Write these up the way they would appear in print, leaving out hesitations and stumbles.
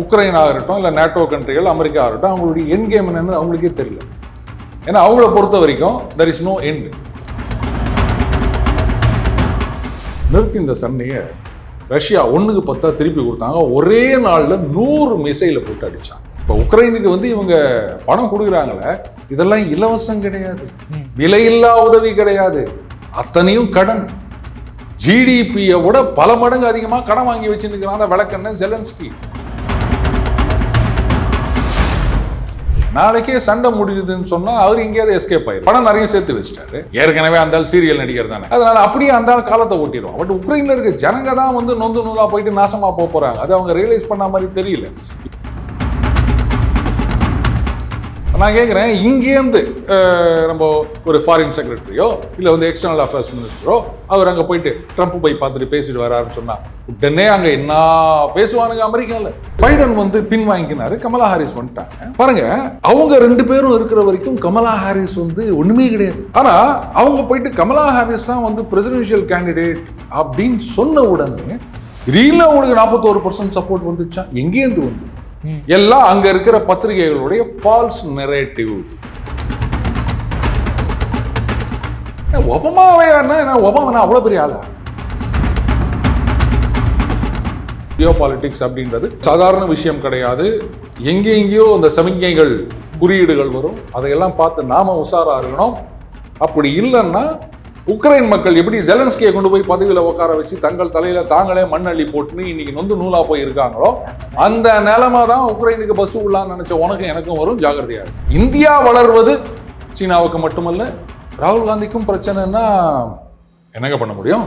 உக்ரைனாக இருக்கட்டும், இல்லை NATO கண்ட்ரிகள், America ஆகட்டும், அவங்களுடைய எண்ட் கேம் என்னன்னு அவங்களுக்கே தெரியல. ஏன்னா அவங்கள பொறுத்த வரைக்கும் there is no end. நிறுத்தி இந்த சண்டையை ரஷ்யா 1க்கு 10 திருப்பி கொடுத்தாங்க. ஒரே நாளில் 100 மிசைலை போட்டு அடிச்சாங்க. இப்போ உக்ரைனுக்கு இவங்க பணம் கொடுக்குறாங்களே, இதெல்லாம் இலவசம் கிடையாது, விலையில்லா உதவி கிடையாது, அத்தனையும் கடன். ஜிடிபியை விட பல மடங்கு அதிகமாக கடன் வாங்கி வச்சுருக்கிறாங்க விளக்கண்ண ஜெலன்ஸ்கி. நாளைக்கே சண்டை முடிஞ்சதுன்னு சொன்னா அவர் எங்கேயாவது எஸ்கேப் ஆயிரும். பணம் நிறைய சேர்த்து வச்சுட்டாரு. ஏற்கனவே அந்த சீரியல் நடிகர் தானே, அதனால அப்படியே அந்த காலத்தை ஓட்டிடுவோம். பட் உக்ரைன்ல இருக்க ஜனங்க தான் நொந்து நூலா போயிட்டு நாசமா போறாங்க. அது அவங்க ரியலைஸ் பண்ண மாதிரி தெரியல. நான் கேட்குறேன், இங்கேருந்து நம்ம ஒரு ஃபாரின் செக்ரட்டரியோ இல்லை எக்ஸ்டர்னல் அஃபேர்ஸ் மினிஸ்டரோ அவர் அங்கே போயிட்டு ட்ரம்ப் போய் பார்த்துட்டு பேசிட்டு வராருன்னு சொன்னா உடனே அங்கே என்ன பேசுவானுங்க அமெரிக்காவில். பைடன் பின் வாங்கினாரு, கமலா ஹாரிஸ் வந்துட்டாங்க. பாருங்க, அவங்க 2 பேரும் இருக்கிற வரைக்கும் கமலா ஹாரிஸ் ஒண்ணுமே கிடையாது. ஆனா அவங்க போயிட்டு கமலா ஹாரிஸ் தான் பிரசிடென்ஷியல் கேண்டிடேட் அப்படின்னு சொன்ன உடனே திடீர்னு அவங்களுக்கு 41% சப்போர்ட் வந்துச்சா. எங்கேருந்து எல்லாம் அங்க இருக்கிற பத்திரிகைகளுடைய ஃபால்ஸ் நரேட்டிவ். ஒபாமாவே ஒபாமா அவ்வளவு பெரிய ஆளா? ஜியோபாலிட்டிக்ஸ் அப்படின்றது சாதாரண விஷயம் கிடையாது. எங்கெங்கேயோ அந்த சமிக்ஞைகள், குறியீடுகள் வரும். அதையெல்லாம் பார்த்து நாம உஷாரா இருக்கணும். அப்படி இல்லைன்னா உக்ரைன் மக்கள் எப்படி ஜெலன்ஸ்கியை கொண்டு போய் பதவியில உட்கார வச்சு தங்கள் தலையில தாங்களே மண்ணள்ளி போட்டுன்னு இன்னைக்கு நூலா போய் இருக்காங்களோ, அந்த நிலைமை தான் உக்ரைனுக்கு பஸ் உள்ளான்னு நினைச்ச உனக்கும் எனக்கும் வரும். ஜாகிரதையா இருக்கு. இந்தியா வளர்வது சீனாவுக்கு மட்டுமல்ல, ராகுல் காந்திக்கும் பிரச்சனைன்னா என்னங்க பண்ண முடியும்?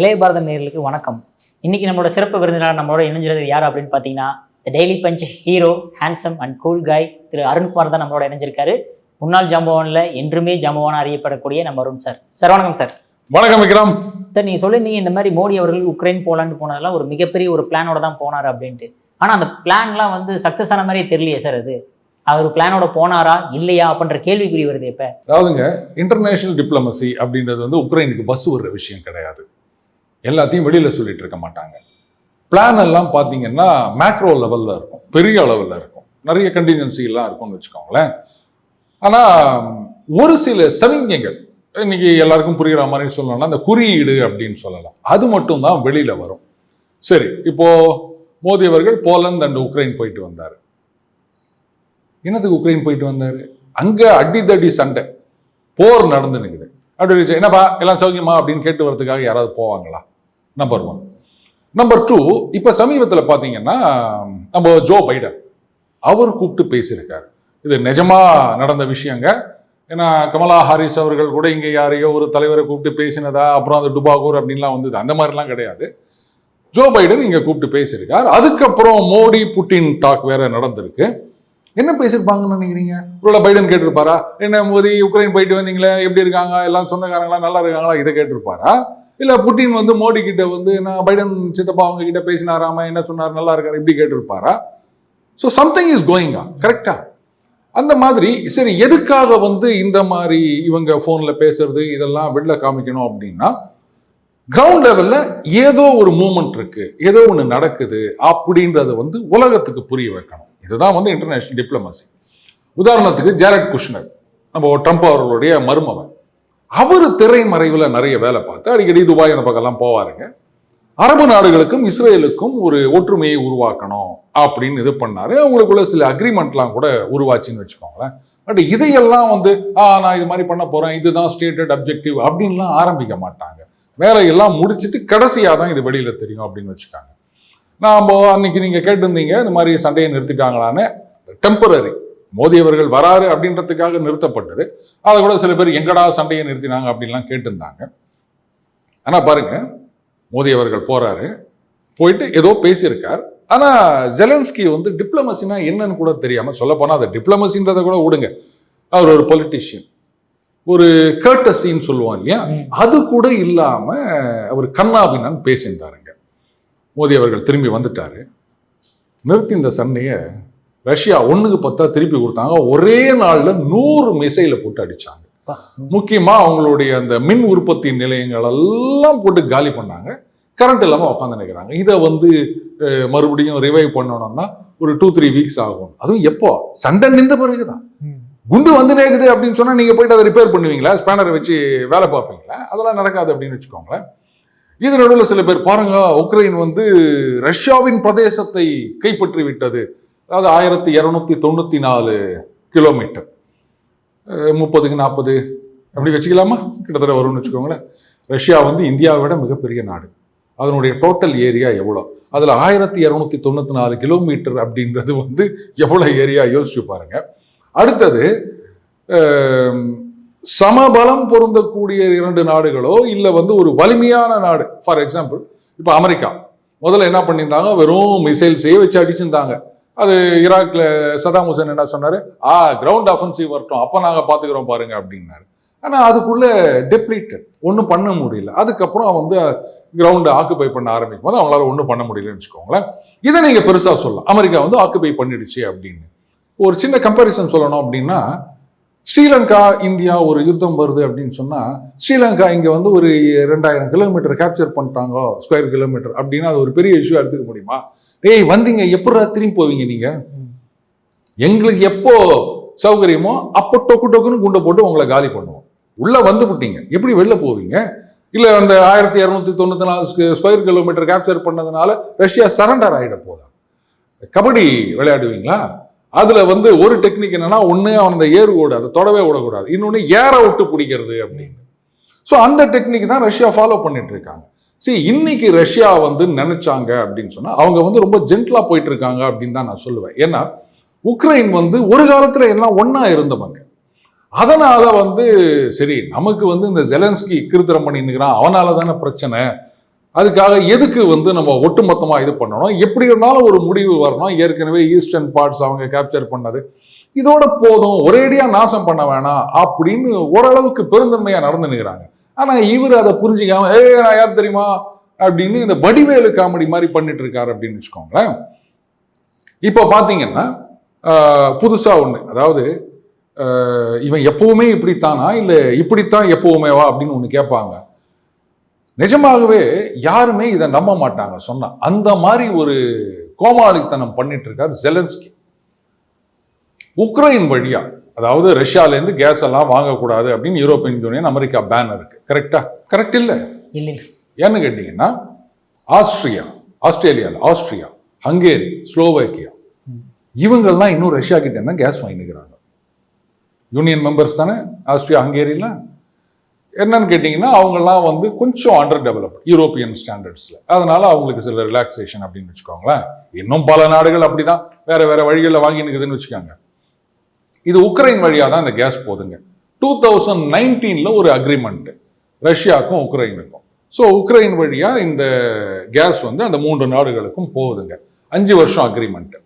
இளைய பாரதம் நேயர்களுக்கு வணக்கம். இன்னைக்கு நம்மளோட சிறப்பு விருந்தினர் நம்மளோட இணைஞ்சிருந்தது யார் அப்படின்னு பார்த்தீங்கன்னா, daily punch hero, handsome and cool guy Thiru Arunkumar தான் நம்மளோட இணைஞ்சிருக்காரு. முன்னாள் ஜாம்பவான்ல என்றுமே ஜாம்பவானா அறியப்படக்கூடிய நம்ம அருண் சார். சார் வணக்கம் சார். வணக்கம் விக்ரம் சார். நீங்க சொல்லியிருந்தீங்க இந்த மாதிரி மோடி அவர்கள் உக்ரைன் போலான்னு போனதெல்லாம் ஒரு மிகப்பெரிய ஒரு பிளானோட தான் போனாரு அப்படின்ட்டு. ஆனா அந்த பிளான்லாம் சக்சஸ் ஆன மாதிரியே தெரியலையே சார். அது அவர் பிளானோட போனாரா இல்லையா அப்படின்ற கேள்விக்குறி வருது. இப்ப அதாவதுங்க, இன்டர்நேஷனல் டிப்ளமசி அப்படின்றது உக்ரைனுக்கு பஸ் வர்ற விஷயம் கிடையாது. எல்லாத்தையும் வெளியில சொல்லிட்டு இருக்க மாட்டாங்க. பிளான் எல்லாம் பார்த்தீங்கன்னா மேக்ரோ லெவலில் இருக்கும், பெரிய அளவில் இருக்கும், நிறைய கண்டிஜென்சிலாம் இருக்கும்னு வச்சுக்கோங்களேன். ஆனால் ஒரு சில சமிக்ஞைகள் இன்னைக்கு எல்லாருக்கும் புரிகிற மாதிரி சொல்லணும்னா அந்த குறியீடு அப்படின்னு சொல்லலாம், அது மட்டும்தான் வெளியில வரும். சரி, இப்போ மோடி அவர்கள் போலந்து அண்ட் உக்ரைன் போயிட்டு வந்தார். என்னதுக்கு உக்ரைன் போயிட்டு வந்தார்? அங்கே அடிதடி சண்டை, போர் நடந்து நிற்குது. அப்படி என்னப்பா எல்லாம் சௌக்கியமா அப்படின்னு கேட்டு வரதுக்காக யாராவது போவாங்களா? நம்பர் 1. நம்பர் 2, இப்போ சமீபத்தில் பார்த்தீங்கன்னா நம்ம ஜோ பைடன் அவர் கூப்பிட்டு பேசியிருக்காரு. இது நிஜமா நடந்த விஷயங்க. ஏன்னா கமலா ஹாரிஸ் அவர்கள் கூட இங்கே யாரையோ ஒரு தலைவரை கூப்பிட்டு பேசினதா, அப்புறம் அந்த டுபாகூர் அப்படின்லாம் வந்தது, அந்த மாதிரிலாம் கிடையாது. ஜோ பைடன் இங்கே கூப்பிட்டு பேசியிருக்கார். அதுக்கப்புறம் மோடி புட்டின் டாக் வேற நடந்திருக்கு. என்ன பேசியிருப்பாங்கன்னு நினைக்கிறீங்க? ஒரு பைடன் கேட்டிருப்பாரா, என்ன மோடி உக்ரைன் போயிட்டு வந்தீங்களே, எப்படி இருக்காங்க, எல்லாம் சொந்தக்காரங்களா, நல்லா இருக்காங்களா, இதை கேட்டிருப்பாரா? இல்லை புட்டின் மோடி கிட்ட நான் பைடன் சித்தப்பா அவங்க கிட்ட பேசினாராமா, என்ன சொன்னார், நல்லா இருக்காரு, இப்படி கேட்டிருப்பாரா? So something is going on. கரெக்டா? அந்த மாதிரி சரி, எதுக்காக இந்த மாதிரி இவங்க ஃபோன்ல பேசுறது இதெல்லாம் வெளில காமிக்கணும் அப்படின்னா, கிரவுண்ட் லெவல்ல ஏதோ ஒரு மூவ்மெண்ட் இருக்கு, ஏதோ ஒன்று நடக்குது அப்படின்றத உலகத்துக்கு புரிய வைக்கணும். இதுதான் இன்டர்நேஷனல் டிப்ளமசி. உதாரணத்துக்கு ஜாரட் குஷ்னர், நம்ம ட்ரம்ப் அவர்களுடைய மருமகன், அவர் திரைமறைவில் நிறைய வேலை பார்த்து அடிக்கடி துபாய் அந்த பக்கம்லாம் போவாருங்க. அரபு நாடுகளுக்கும் இஸ்ரேலுக்கும் ஒரு ஒற்றுமையை உருவாக்கணும் அப்படின்னு இது பண்ணாரு. அவங்களுக்குள்ள சில அக்ரிமெண்ட்லாம் கூட உருவாச்சுன்னு வச்சுக்கோங்களேன். பட் இதையெல்லாம் நான் இது மாதிரி பண்ண போறேன், இதுதான் ஸ்டேட்டட் அப்ஜெக்டிவ் அப்படின்லாம் ஆரம்பிக்க மாட்டாங்க. வேலையெல்லாம் முடிச்சுட்டு கடைசியாக தான் இது வெளியில தெரியும் அப்படின்னு வச்சுக்காங்க. நான் அன்னைக்கு நீங்க கேட்டிருந்தீங்க இந்த மாதிரி சண்டையை நிறுத்திட்டாங்களான்னு. டெம்பரரி, மோடி அவர்கள் வராரு அப்படின்றதுக்காக நிறுத்தப்பட்டது. அதை கூட சில பேர் எங்கடா சண்டையை நிறுத்தினாங்க அப்படின்லாம் கேட்டிருந்தாங்க. ஆனா பாருங்க, மோடி அவர்கள் போறாரு, போயிட்டு ஏதோ பேசியிருக்கார். ஆனா ஜெலன்ஸ்கி டிப்ளமசினா என்னன்னு கூட தெரியாம, சொல்ல போனா அதை டிப்ளமசின்றதை கூட விடுங்க, அவர் ஒரு பொலிட்டிஷியன், ஒரு கர்டசின்னு சொல்லுவோம் இல்லையா, அது கூட இல்லாம அவர் கண்ணாபின்னு பேசியிருந்தாருங்க. மோடி அவர்கள் திரும்பி வந்துட்டாரு. நிறுத்தி இந்த சண்டையை ரஷ்யா 1க்கு 10 திருப்பி கொடுத்தாங்க. ஒரே நாள்ல 100 மிசைலை போட்டு அடிச்சாங்க. முக்கியமா அவங்களுடைய அந்த மின் உற்பத்தி நிலையங்கள் எல்லாம் போட்டு காலி பண்ணாங்க. கரண்ட் இல்லாம உட்காந்து நிற்கிறாங்க. இதை வந்து மறுபடியும் ரிவைவ் பண்ணணும்னா ஒரு 2-3 வீக்ஸ் ஆகும். அதுவும் எப்போ சண்டை நின்ற பிறகுதான். குண்டு வந்து நேக்குது அப்படின்னு சொன்னா நீங்க போயிட்டு அதை ரிப்பேர் பண்ணுவீங்களா? ஸ்பேனரை வச்சு வேலை பார்ப்பீங்களா? அதெல்லாம் நடக்காது அப்படின்னு வச்சுக்கோங்களேன். இது நடுவில் சில பேர் பாருங்க, உக்ரைன் வந்து ரஷ்யாவின் பிரதேசத்தை கைப்பற்றி விட்டது. அதாவது 1294 கிலோமீட்டர், 30க்கு 40 அப்படி வச்சுக்கலாமா, கிட்டத்தட்ட வரும்னு வச்சுக்கோங்களேன். ரஷ்யா வந்து இந்தியாவை விட மிகப்பெரிய நாடு. அதனுடைய டோட்டல் ஏரியா எவ்வளோ? அதில் 1294 கிலோமீட்டர் அப்படின்றது வந்து எவ்வளோ ஏரியா யோசிச்சு பாருங்க. அடுத்தது சமபலம் பொருந்தக்கூடிய 2 நாடுகளோ இல்லை வந்து ஒரு வலிமையான நாடு. ஃபார் எக்ஸாம்பிள் இப்போ அமெரிக்கா முதல்ல என்ன பண்ணியிருந்தாங்க, வெறும் மிசைல்ஸையே வச்சு அடிச்சிருந்தாங்க. அது ஈராக்ல சதாம் ஹுசேன் என்ன சொன்னாரு, கிரவுண்ட் அஃபென்சிவ் வரட்டும், அப்போ நாங்கள் பார்த்துக்கிறோம் பாருங்க அப்படின்னாரு. ஆனால் அதுக்குள்ள டெப்ளீட்டட், ஒன்றும் பண்ண முடியல. அதுக்கப்புறம் வந்து கிரவுண்டை ஆக்குபை பண்ண ஆரம்பிக்கும் போது அவங்களால ஒன்றும் பண்ண முடியலன்னு வச்சுக்கோங்களேன். இதை நீங்க பெருசா சொல்லலாம், அமெரிக்கா வந்து ஆக்குபை பண்ணிடுச்சு அப்படின்னு. ஒரு சின்ன கம்பேரிசன் சொல்லணும் அப்படின்னா, ஸ்ரீலங்கா இந்தியா ஒரு யுத்தம் வருது அப்படின்னு சொன்னா, ஸ்ரீலங்கா இங்க வந்து ஒரு 2000 கிலோமீட்டர் கேப்சர் பண்ணிட்டாங்க, ஸ்கொயர் கிலோமீட்டர் அப்படின்னா அது ஒரு பெரிய இஷ்யூ எடுத்துக்க முடியுமா? ஏய் வந்தீங்க எப்படா திரும்பி போவீங்க நீங்க? எங்களுக்கு எப்போ சௌகரியமோ அப்போ டொக்கு டொக்குன்னு குண்டை போட்டு உங்களை காலி பண்ணுவோம். உள்ள வந்து விட்டீங்க, எப்படி வெளில போவீங்க? இல்ல அந்த 1294 ஸ்கொயர் கிலோமீட்டர் கேப்சர் பண்ணதுனால ரஷ்யா சரண்டர் ஆயிட போதா? கபடி விளையாடுவீங்களா? அதுல வந்து ஒரு டெக்னிக் என்னன்னா, ஒண்ணு அந்த ஏறு ஓடு அதை தொடவே விடக்கூடாது, இன்னொன்னு ஏற விட்டு பிடிக்கிறது அப்படின்னு. ஸோ அந்த டெக்னிக் தான் ரஷ்யா ஃபாலோ பண்ணிட்டு இருக்காங்க. சரி, இன்னைக்கு ரஷ்யா வந்து நினைச்சாங்க அப்படின்னு சொன்னா அவங்க வந்து ரொம்ப ஜென்டலா போயிட்டு இருக்காங்க அப்படின்னு தான் நான் சொல்லுவேன். ஏன்னா உக்ரைன் வந்து ஒரு காலத்துல எல்லாம் ஒன்னா இருந்தவங்க. அதனால வந்து சரி நமக்கு வந்து இந்த ஜெலன்ஸ்கி கிருத்திரம் பண்ணிருக்கிறான், அவனால தானே பிரச்சனை, அதுக்காக எதுக்கு வந்து நம்ம ஒட்டுமொத்தமா இது பண்ணணும், எப்படி இருந்தாலும் ஒரு முடிவு வரணும். ஏற்கனவே ஈஸ்டர்ன் பார்ட்ஸ் அவங்க கேப்சர் பண்ணது, இதோட போதும், ஒரேடியா நாசம் பண்ண வேணாம் அப்படின்னு ஓரளவுக்கு பெருந்தன்மையா நடந்து நிற்கிறாங்க. ஆனா இவர் அதை புரிஞ்சுக்காம நான் யார் தெரியுமா அப்படின்னு இந்த வடிவேலு காமெடி மாதிரி பண்ணிட்டு இருக்காரு அப்படின்னு வச்சுக்கோங்களேன். இப்ப பாத்தீங்கன்னா புதுசா ஒண்ணு, அதாவது இவன் எப்பவுமே இப்படித்தானா இல்ல இப்படித்தான் எப்பவுமேவா அப்படின்னு ஒண்ணு கேட்பாங்க. நிஜமாகவே யாருமே இதை நம்ப மாட்டாங்க சொன்னா. அந்த மாதிரி ஒரு கோமாளித்தனம் பண்ணிட்டு இருக்காரு ஜெலன்ஸ்கி. உக்ரைன் வழியா, அதாவது ரஷ்யால இருந்து கேஸ் எல்லாம் வாங்கக்கூடாது அப்படின்னு யூரோப்பியன் யூனியன் அமெரிக்கா பேன் இருக்கு. கரெக்டா? கரெக்ட் இல்ல? ஏன்னு கேட்டீங்கன்னா ஆஸ்திரேலியா, ஹங்கேரி, ஸ்லோவேக்கியா இவங்கெல்லாம் இன்னும் ரஷ்யா கிட்ட இருந்தா கேஸ் வாங்கிக்கிறாங்க. யூனியன் மெம்பர்ஸ் தானே ஆஸ்திரியா, ஹங்கேரியில. என்னன்னு கேட்டீங்கன்னா அவங்கெல்லாம் வந்து கொஞ்சம் அண்டர் டெவலப்ட் யூரோப்பியன் ஸ்டாண்டர்ட்ஸ்ல, அதனால அவங்களுக்கு சில ரிலாக்ஸேஷன் அப்படின்னு வச்சுக்கோங்களேன். இன்னும் பல நாடுகள் அப்படிதான் வேற வேற வழிகளில் வாங்கி நிற்குதுன்னு வச்சுக்காங்க. இது உக்ரைன் வழியா தான் இந்த கேஸ் போகுதுங்க. 2019 ஒரு அக்ரிமெண்ட் ரஷ்யாவுக்கும் உக்ரைனுக்கும். ஸோ உக்ரைன் வழியா இந்த கேஸ் வந்து அந்த 3 நாடுகளுக்கும் போகுதுங்க. 5 வருஷம் அக்ரிமெண்ட்.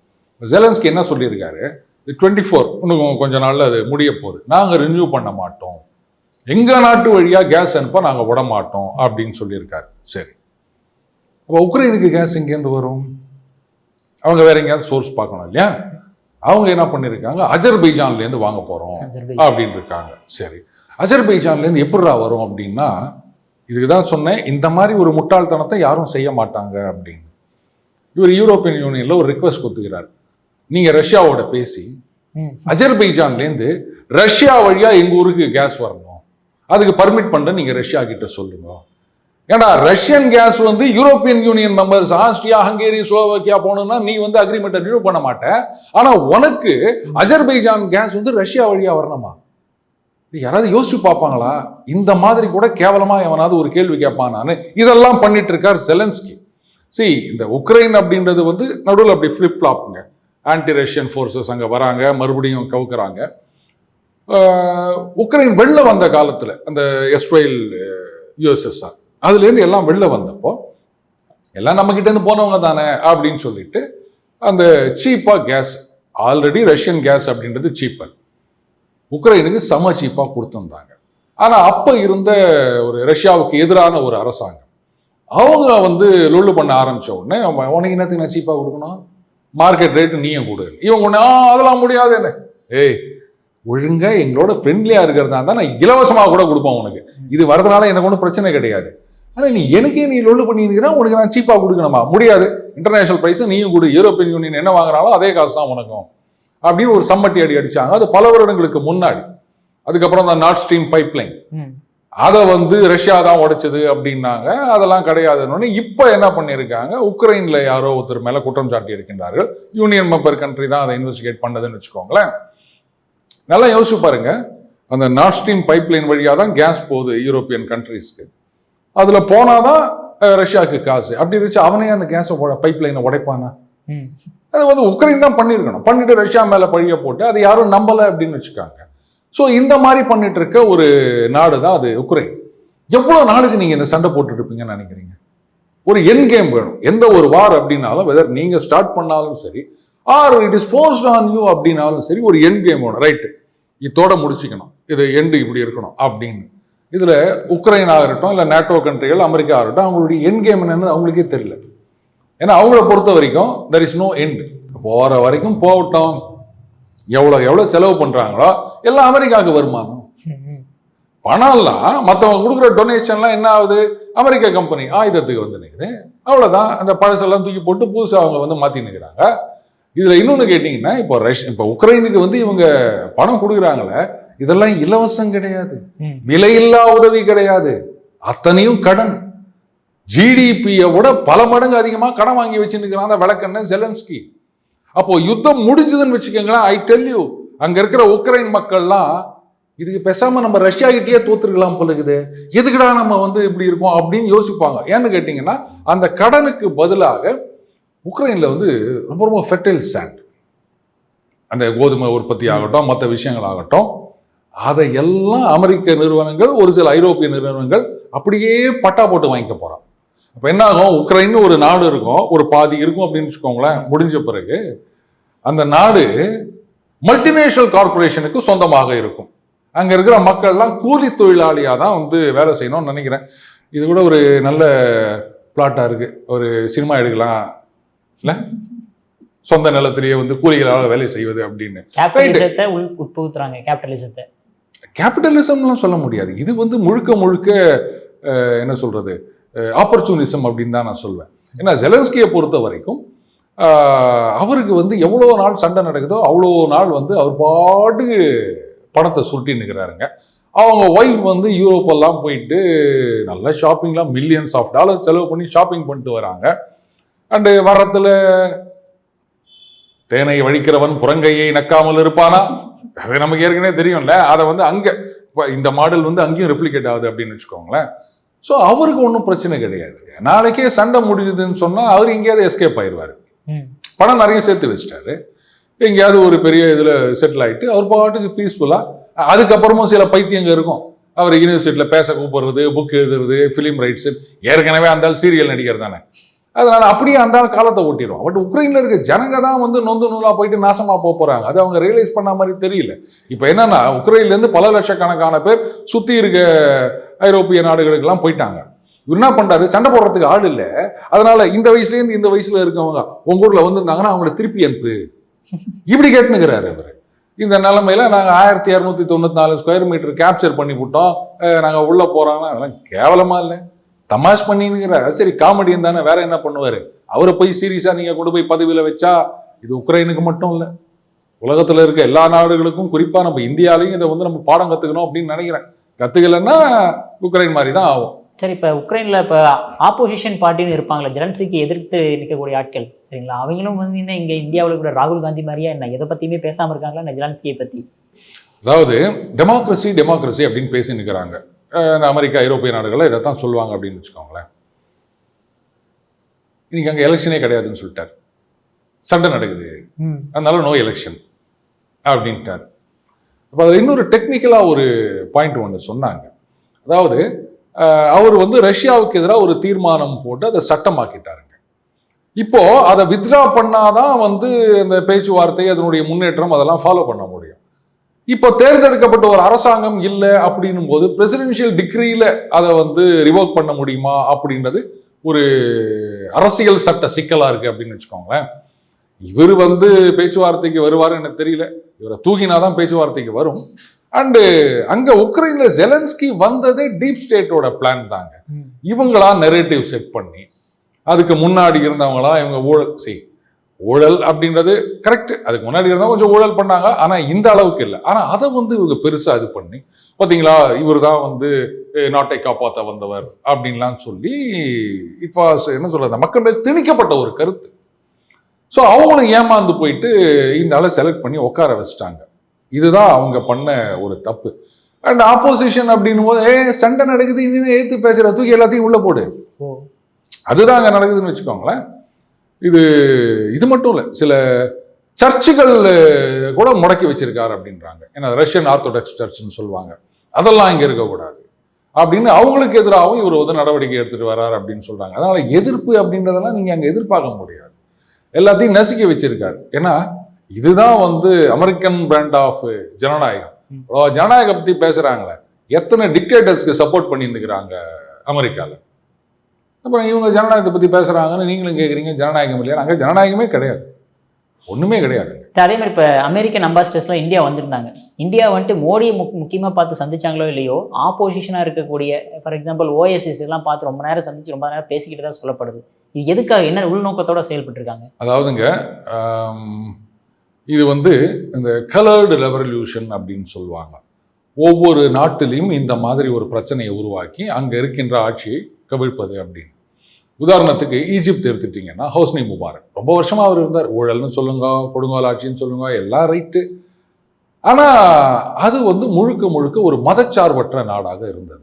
ஜெலன்ஸ்கி என்ன சொல்லியிருக்காரு, 24 இன்னும் கொஞ்ச நாள்ல அது முடிய போகுது, நாங்க ரினியூ பண்ண மாட்டோம், எங்க நாட்டு வழியா கேஸ் அனுப்ப நாங்க விட மாட்டோம் அப்படின்னு சொல்லியிருக்காரு. சரி, அப்போ உக்ரைனுக்கு கேஸ் எங்கேருந்து வரும்? அவங்க வேற எங்கேயாவது சோர்ஸ் பார்க்கணும் இல்லையா? அவங்க என்ன பண்ணிருக்காங்க, அஜர்பைஜான்ல இருந்து வாங்க போறோம் அப்படின்னு இருக்காங்க. சரி, அஜர்பைஜான்ல இருந்து எப்படிடா வரும் அப்படின்னா, இதுக்குதான் சொன்னேன் இந்த மாதிரி ஒரு முட்டாள்தனத்தை யாரும் செய்ய மாட்டாங்க அப்படின்னு. இவர் யூரோப்பியன் யூனியன்ல ஒரு ரிக்வெஸ்ட் கொடுத்துக்கிறார், நீங்க ரஷ்யாவோட பேசி அஜர்பைஜான்ல இருந்து ரஷ்யா வழியா எங்க ஊருக்கு கேஸ் வரணும், அதுக்கு பர்மிட் பண்ண நீங்க ரஷ்யா கிட்ட சொல்லுங்க. ஏன்னா ரஷ்யன் கேஸ் வந்து European union members Austria, Hungary, Slovakia போகணும்னா நீ வந்து அக்ரிமெண்ட்டை ரினியூ பண்ண மாட்டேன். ஆனா உனக்கு அஜர்பைஜான் கேஸ் வந்து ரஷ்யா வழியா வரணுமா? யாராவது யோசிச்சு பார்ப்பாங்களா? இந்த மாதிரி கூட கேவலமா எவனாவது ஒரு கேள்வி கேட்பான். நானு இதெல்லாம் பண்ணிட்டு இருக்கார் ஜெலன்ஸ்கி. சரி, இந்த உக்ரைன் அப்படின்றது வந்து நடுவில் அப்படி ஃபிளிப் ஃப்ளாப்புங்க. ஆன்டி ரஷ்யன் ஃபோர்ஸஸ் அங்கே வராங்க, மறுபடியும் கவுக்குறாங்க. உக்ரைன் வெளில வந்த காலத்தில் அந்த எஸ்ட்ரைல் யூஎஸ்எஸ்ஆர் அதுலேருந்து எல்லாம் வெளில வந்தப்போ எல்லாம் நம்ம கிட்ட இருந்து போனவங்க தானே அப்படின்னு சொல்லிட்டு அந்த சீப்பாக கேஸ், ஆல்ரெடி ரஷ்யன் கேஸ் அப்படின்றது சீப்பர், உக்ரைனுக்கு சம சீப்பாக கொடுத்துருந்தாங்க. ஆனால் அப்போ இருந்த ஒரு ரஷ்யாவுக்கு எதிரான ஒரு அரசாங்கம் அவங்க வந்து லொல்லு பண்ண ஆரம்பிச்ச உடனே உனக்கு என்னத்துக்கு நான் சீப்பாக கொடுக்கணும், மார்க்கெட் ரேட்டு நீயும் கொடு. இவங்க ஒன்று அதெல்லாம் முடியாது, என்ன ஒழுங்கா எங்களோட ஃப்ரெண்ட்லியா இருக்கிறதா தான் நான் இலவசமா கூட கொடுப்பேன் உனக்கு. இது வரதுனால எனக்கு ஒன்றும் பிரச்சனை கிடையாது. ஆனா நீ எனக்கே நீ லொல்லு பண்ணிருக்கிறா, உனக்கு நான் சீப்பா கொடுக்கணுமா? முடியாது. இன்டர்நேஷனல் பிரைஸ் நீயும் கொடு. யூரோப்பியன் யூனியன் என்ன வாங்குறாலும் அதே காசு தான் உனக்கும் அப்படின்னு ஒரு சம்மட்டி அடிச்சாங்க. அது பல வருடங்களுக்கு முன்னாடி. அதுக்கப்புறம் அந்த நார்த் ஸ்ட்ரீம் பைப்லைன் அதை வந்து ரஷ்யா தான் உடைச்சது அப்படின்னாங்க. அதெல்லாம் கிடையாதுன்னு இப்ப என்ன பண்ணியிருக்காங்க, உக்ரைன்ல யாரோ ஒருத்தர் மேல குற்றம் சாட்டி இருக்கின்றார்கள். யூனியன் மெம்பர் கண்ட்ரி தான் அதை இன்வெஸ்டிகேட் பண்ணதுன்னு வச்சுக்கோங்களேன். நல்லா யோசிச்சு பாருங்க, அந்த நார்த் ஸ்ட்ரீம் பைப்லைன் வழியா தான் கேஸ் போகுது யூரோப்பியன் கண்ட்ரிஸ்க்கு. அதுல போனாதான் ரஷ்யாவுக்கு காசு. அப்படி இருந்துச்சு அவனே அந்த கேஸை பைப்லைனை உடைப்பானா? அது வந்து உக்ரைன் தான் பண்ணியிருக்கணும். பண்ணிட்டு ரஷ்யா மேல பழிய போட்டு அது யாரும் நம்பல அப்படின்னு வச்சுக்காங்க. ஸோ இந்த மாதிரி பண்ணிட்டு இருக்க ஒரு நாடு தான் அது உக்ரைன். எவ்வளவு நாளுக்கு நீங்க இந்த சண்டை போட்டுட்டு இருப்பீங்கன்னு நினைக்கிறீங்க? ஒரு என் கேம் வேணும். எந்த ஒரு வார் அப்படின்னாலும், வெதர் நீங்க ஸ்டார்ட் பண்ணாலும் சரி R it is forced on you அப்படின்னாலும் சரி, ஒரு என் கேம் வேணும். ரைட்டு, இதோட முடிச்சுக்கணும், இது எண்டு இப்படி இருக்கணும் அப்படின்னு. இதுல உக்ரைன் ஆகட்டும், இல்ல நேட்டோ கண்ட்ரிகள், அமெரிக்கா ஆகட்டும், அவங்களுடைய என் கேம் என்னன்னு அவங்களுக்கே தெரியல. ஏன்னா அவங்கள பொறுத்த வரைக்கும் தெர் இஸ் நோ எண்ட். போற வரைக்கும் போகட்டும், எவ்வளவு செலவு பண்றாங்களோ எல்லாம் அமெரிக்காவுக்கு வருமானம். பணம்லாம் மற்றவங்க கொடுக்குற டொனேஷன்லாம் என்ன ஆகுது, அமெரிக்கா கம்பெனி ஆயுதத்துக்கு வந்து நிற்குது. அவ்வளவுதான். அந்த பழசெல்லாம் தூக்கி போட்டு புதுசாக அவங்க வந்து மாத்தி நிற்கிறாங்க. இதுல இன்னொன்னு கேட்டீங்கன்னா, இப்போ உக்ரைனுக்கு வந்து இவங்க பணம் கொடுக்குறாங்களே, இதெல்லாம் இலவசம் கிடையாது, விலையில்லா உதவி கிடையாது, அத்தனையும் கடன். ஜிடிபியை விட பல மடங்கு அதிகமா கடன் வாங்கி வச்சுருக்கிறாங்க விளக்கண்ண ஜெலன்ஸ்கி. அப்போ யுத்தம் முடிஞ்சதுன்னு வச்சுக்கோங்களேன், ஐ டெல் யூ, அங்க இருக்கிற உக்ரைன் மக்கள்லாம் இதுக்கு பேசாம நம்ம ரஷ்யா கிட்டேயே தோத்துருக்கலாம் போல இருக்குது, எதுக்குடா நம்ம வந்து இப்படி இருக்கோம் அப்படின்னு யோசிப்பாங்க. ஏன்னு கேட்டீங்கன்னா, அந்த கடனுக்கு பதிலாக உக்ரைன்ல வந்து ரொம்ப ரொம்ப ஃபெர்டைல் சாண்ட், அந்த கோதுமை உற்பத்தி ஆகட்டும், மற்ற விஷயங்கள் ஆகட்டும், அதையெல்லாம் அமெரிக்க நிறுவனங்கள், ஒரு சில ஐரோப்பிய நிறுவனங்கள் அப்படியே பட்டா போட்டு வாங்கிக்க போறான். அப்ப என்ன ஆகும், உக்ரைன் ஒரு நாடு இருக்கும், ஒரு பாதி இருக்கும் அப்படின்னு வச்சுக்கோங்களேன். முடிஞ்ச பிறகு அந்த நாடு மல்டிநேஷனல் கார்பரேஷனுக்கு சொந்தமாக இருக்கும். அங்க இருக்கிற மக்கள்லாம் கூலி தொழிலாளியா தான் வந்து வேலை செய்யணும்னு நினைக்கிறேன். இது கூட ஒரு நல்ல பிளாட்டா இருக்கு, ஒரு சினிமா எடுக்கலாம் இல்ல, சொந்த நிலத்திலேயே வந்து கூலிகளாக வேலை செய்வது அப்படின்னு. கேபிட்டலிசம்லாம் சொல்ல முடியாது, இது வந்து முழுக்க முழுக்க என்ன சொல்றது, ஆப்பர்ச்சுனிசம் அப்படின்னு தான் நான் சொல்வேன். ஏன்னா ஜெலன்ஸ்கியை பொறுத்த வரைக்கும் அவருக்கு வந்து எவ்வளோ நாள் சண்டை நடக்குதோ அவ்வளோ நாள் வந்து அவர் பாட்டுக்கு பணத்தை சுருட்டி நிற்கிறாருங்க. அவங்க ஒய்ஃப் வந்து யூரோப்பெல்லாம் போயிட்டு நல்ல ஷாப்பிங்லாம் மில்லியன்ஸ் ஆஃப் டாலர் செலவு பண்ணி ஷாப்பிங் பண்ணிட்டு வராங்க. அண்டு வரத்துல தேனை வழிக்கிறவன் புறங்கையை நக்காமல் இருப்பானா, அது நமக்கு ஏற்கனவே தெரியும்ல. அதை வந்து அங்கே இந்த மாடல் வந்து அங்கேயும் ரெப்ளிகேட் ஆகுது அப்படின்னு வச்சுக்கோங்களேன். ஸோ அவருக்கு ஒன்றும் பிரச்சனை கிடையாது. நாளைக்கே சண்டை முடிஞ்சுதுன்னு சொன்னால் அவர் எங்கேயாவது எஸ்கேப் ஆயிடுவார். பணம் நிறைய சேர்த்து வச்சிட்டாரு, எங்கேயாவது ஒரு பெரிய இதில் செட்டில் ஆகிட்டு அவர் பாட்டுக்கு பீஸ்ஃபுல்லாக. அதுக்கப்புறமும் சில பைத்தியங்க இருக்கும், அவர் யூனிவர்சிட்டியில் பேச கூப்பிடுறது, புக் எழுதுறது, ஃபிலிம் ரைட்ஸு, ஏற்கனவே அந்த சீரியல் நடிகர் தானே, அதனால அப்படியே அந்த காலத்தை ஓட்டிடுவோம். பட் உக்ரைன்ல இருக்க ஜனங்க தான் வந்து நொந்து நூலா போயிட்டு நாசமா போறாங்க. அது அவங்க ரியலைஸ் பண்ண மாதிரி தெரியல. இப்ப என்னன்னா, உக்ரைன்ல இருந்து பல லட்சக்கணக்கான பேர் சுத்தி இருக்க ஐரோப்பிய நாடுகளுக்கு எல்லாம் போயிட்டாங்க. இவர் என்ன பண்றாரு, சண்டை போடுறதுக்கு ஆள் இல்லை, அதனால இந்த வயசுல இருந்து இந்த வயசுல இருக்கவங்க உங்க ஊர்ல வந்திருந்தாங்கன்னா அவங்களை திருப்பி அனுப்பு இப்படி கேட்டுனுக்கிறாரு அவர். இந்த நிலைமையில நாங்க 1294 ஸ்கொயர் மீட்டர் கேப்சர் பண்ணி விட்டோம், நாங்க உள்ள போறாங்கன்னா அதெல்லாம் கேவலமா இல்லை, தமாஷ் பண்ணிங்கிறார். சரி, காமெடியன் தானே, வேற என்ன பண்ணுவாரு? அவரை போய் சீரியஸா நீங்க கொண்டு போய் பதவியில வச்சா இது உக்ரைனுக்கு மட்டும் இல்லை, உலகத்துல இருக்க எல்லா நாடுகளுக்கும், குறிப்பா நம்ம இந்தியாலையும் இதை வந்து நம்ம பாடம் கத்துக்கணும் அப்படின்னு நினைக்கிறேன். கத்துக்கலன்னா உக்ரைன் மாதிரி தான் ஆகும். சரி, இப்போ உக்ரைன்ல இப்போ ஆப்போசிஷன் பார்ட்டின்னு இருப்பாங்களே, ஜெலன்ஸ்கிக்கு எதிர்த்து நிற்கக்கூடிய ஆட்கள், சரிங்களா, அவங்களும் வந்து என்ன இங்கே இந்தியாவில் கூட ராகுல் காந்தி மாதிரியா என்ன எதை பற்றியுமே பேசாமல் இருக்காங்களா என்ன ஜெலன்ஸ்கியை பற்றி? அதாவது டெமோக்ரஸி டெமோக்ரஸி அப்படின்னு பேசி நிற்கிறாங்க. இந்த அமெரிக்கா, ஐரோப்பிய நாடுகளில் இதை தான் சொல்லுவாங்க அப்படின்னு வச்சுக்கோங்களேன். இன்னைக்கு அங்கே எலெக்ஷனே கிடையாதுன்னு சொல்லிட்டார், சண்டை நடக்குது, அதனால நோ எலெக்ஷன் அப்படின்ட்டார். அப்போ அதில் இன்னொரு டெக்னிக்கலாக ஒரு பாயிண்ட் ஒன்று சொன்னாங்க. அதாவது அவர் வந்து ரஷ்யாவுக்கு எதிராக ஒரு தீர்மானம் போட்டு அதை சட்டமாக்கிட்டாருங்க. இப்போ அதை வித்ரா பண்ணாதான் வந்து அந்த பேச்சுவார்த்தை, அதனுடைய முன்னேற்றம் அதெல்லாம் ஃபாலோ பண்ண முடியும். இப்போ தேர்ந்தெடுக்கப்பட்ட ஒரு அரசாங்கம் இல்லை அப்படின்னும் போது பிரசிடென்ஷியல் டிகிரியில அதை வந்து ரிவோக் பண்ண முடியுமா அப்படின்றது ஒரு அரசியல் சட்ட சிக்கலா இருக்கு அப்படின்னு வச்சுக்கோங்களேன். இவர் வந்து பேச்சுவார்த்தைக்கு வருவார் எனக்கு தெரியல, இவரை தூக்கினாதான் பேச்சுவார்த்தைக்கு வரும். அண்டு அங்க உக்ரைன்ல ஜெலன்ஸ்கி வந்ததே டீப் ஸ்டேட்டோட பிளான் தாங்க. இவங்களா நெரேட்டிவ் செட் பண்ணி, அதுக்கு முன்னாடி இருந்தவங்களா இவங்க ஊழல் அப்படின்றது கரெக்ட், அதுக்கு முன்னாடி இருந்தால் கொஞ்சம் ஊழல் பண்ணாங்க, ஆனா இந்த அளவுக்கு இல்லை. ஆனா அதை வந்து இவங்க பெருசா இது பண்ணி, பாத்தீங்களா இவர் தான் வந்து நாட்டை காப்பாற்ற வந்தவர் அப்படின்லாம் சொல்லி இட் வாஸ் என்ன சொல்றது, மக்கள் மேல் திணிக்கப்பட்ட ஒரு கருத்து. ஸோ அவங்களும் ஏமாந்து போயிட்டு இந்த ஆளை செலக்ட் பண்ணி உட்கார வச்சுட்டாங்க. இதுதான் அவங்க பண்ண ஒரு தப்பு. அண்ட் ஆப்போசிஷன் அப்படின்னும் போது சண்டை நடக்குது, இன்னும் ஏற்று பேசுற, தூக்கி எல்லாத்தையும் உள்ள போடு, அதுதான் அங்கே நடக்குதுன்னு வச்சுக்கோங்களேன். இது மட்டும் இல்லை, சில சர்ச்சுகள் கூட முடக்கி வச்சிருக்காரு அப்படின்றாங்க. ஏன்னா ரஷ்யன் ஆர்த்தோடாக்ஸ் சர்ச்னு சொல்லுவாங்க, அதெல்லாம் இங்கே இருக்கக்கூடாது அப்படின்னு அவங்களுக்கு எதிராகவும் இவர் வந்து நடவடிக்கை எடுத்துட்டு வர்றாரு அப்படின்னு சொல்றாங்க. அதனால எதிர்ப்பு அப்படின்றதெல்லாம் நீங்க அங்கே எதிர்பார்க்க முடியாது, எல்லாத்தையும் நசுக்கி வச்சிருக்காரு. ஏன்னா இதுதான் வந்து அமெரிக்கன் பிராண்ட் ஆஃப் ஜனநாயகம். ஜனநாயகம் பத்தி பேசுறாங்களே, எத்தனை டிக்டேட்டர்ஸ்க்கு சப்போர்ட் பண்ணி இருந்துக்கிறாங்க அமெரிக்காவில். அப்புறம் இவங்க ஜனநாயகத்தை பத்தி பேசுறாங்கன்னு நீங்களும் கேட்குறீங்க, ஜனநாயகம் இல்லையா? நாங்கள் ஜனநாயகமே கிடையாது, ஒண்ணுமே கிடையாது. அதே மாதிரி இப்போ அமெரிக்கன் அம்பாசிடர்ஸ்லாம் இந்தியா வந்திருந்தாங்க. இந்தியா வந்துட்டு மோடியை முக்கியமாக பார்த்து சந்திச்சாங்களோ இல்லையோ, ஆப்போசிஷனாக இருக்கக்கூடிய ஃபார் எக்ஸாம்பிள் ஓஎஸ்எஸ் எல்லாம் பார்த்து ரொம்ப நேரம் சந்திச்சு ரொம்ப நேரம் பேசிக்கிட்டு தான் சொல்லப்படுது. இது எதுக்காக, என்ன உள்நோக்கத்தோட செயல்பட்டு இருக்காங்க? அதாவதுங்க, இது வந்து இந்த கலர்டு ரெவல்யூஷன் அப்படின்னு சொல்லுவாங்க. ஒவ்வொரு நாட்டிலையும் இந்த மாதிரி ஒரு பிரச்சனையை உருவாக்கி அங்க இருக்கின்ற ஆட்சியை கவிழ்ப்பது அப்படின்னு. உதாரணத்துக்கு ஈஜிப்த் எடுத்துட்டீங்கன்னா ஹோஸ்னி முபாரக் ரொம்ப வருஷமா அவர் இருந்தார். ஊழல்னு சொல்லுங்க, கொடுங்கோல் ஆட்சின்னு சொல்லுங்க, எல்லாம் ரைட்டு. ஆனா அது வந்து முழுக்க முழுக்க ஒரு மதச்சார்பற்ற நாடாக இருந்தது.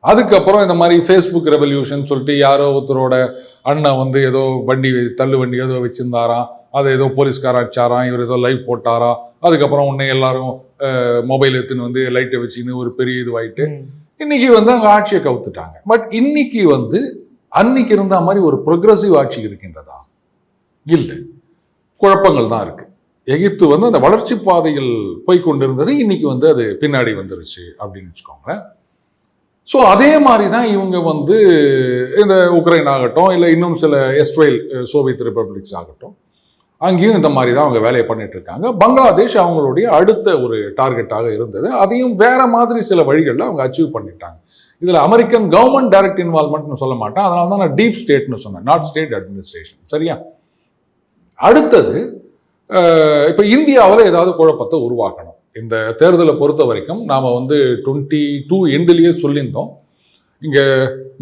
அதுக்கப்புறம் இந்த மாதிரி ஃபேஸ்புக் ரெவல்யூஷன் சொல்லிட்டு யாரோ ஒருத்தரோட அண்ணன் வந்து ஏதோ வண்டி தள்ளு வண்டி ஏதோ வச்சிருந்தாராம், அதை ஏதோ போலீஸ்கார அடிச்சாராம், இவர் ஏதோ லைவ் போட்டாராம். அதுக்கப்புறம் உடனே எல்லாரும் மொபைல் எடுத்துன்னு வந்து லைட்டை வச்சுன்னு ஒரு பெரிய இதுவாயிட்டு இன்னைக்கு வந்து அங்கே ஆட்சியை கவுத்துட்டாங்க. பட் இன்னைக்கு வந்து அன்னைக்கு இருந்த மாதிரி ஒரு ப்ரொக்ரெசிவ் ஆட்சி இருக்கின்றதா? இல்லை, குழப்பங்கள் தான் இருக்கு. எகிப்து வந்து அந்த வளர்ச்சி பாதையில் போய்கொண்டிருந்தது, இன்னைக்கு வந்து அது பின்னாடி வந்துருச்சு அப்படின்னு வச்சுக்கோங்களேன். ஸோ அதே மாதிரி தான் இவங்க வந்து இந்த உக்ரைன் ஆகட்டும், இல்லை இன்னும் சில எஸ்ட்ரைல் சோவியத் ரிப்பப்ளிக்ஸ் ஆகட்டும், அங்கேயும் இந்த மாதிரி தான் அவங்க வேலையை பண்ணிட்டு இருக்காங்க. பங்களாதேஷ் அவங்களுடைய அடுத்த ஒரு டார்கெட்டாக இருந்தது. அதையும் வேற மாதிரி சில வழிகளில் அவங்க அச்சீவ் பண்ணிட்டாங்க. இதில் அமெரிக்கன் கவர்மெண்ட் டைரக்ட் இன்வால்மெண்ட்னு சொல்ல மாட்டேன், அதனால தான் நான் டீப் ஸ்டேட்னு சொன்னேன், நாட் ஸ்டேட் அட்மினிஸ்ட்ரேஷன். சரியா? அடுத்தது இப்போ இந்தியாவில் ஏதாவது குழப்பத்தை உருவாக்கணும். இந்த தேர்தலை பொறுத்த வரைக்கும் நாம் வந்து 22 எண்டிலேயே சொல்லியிருந்தோம், இங்கே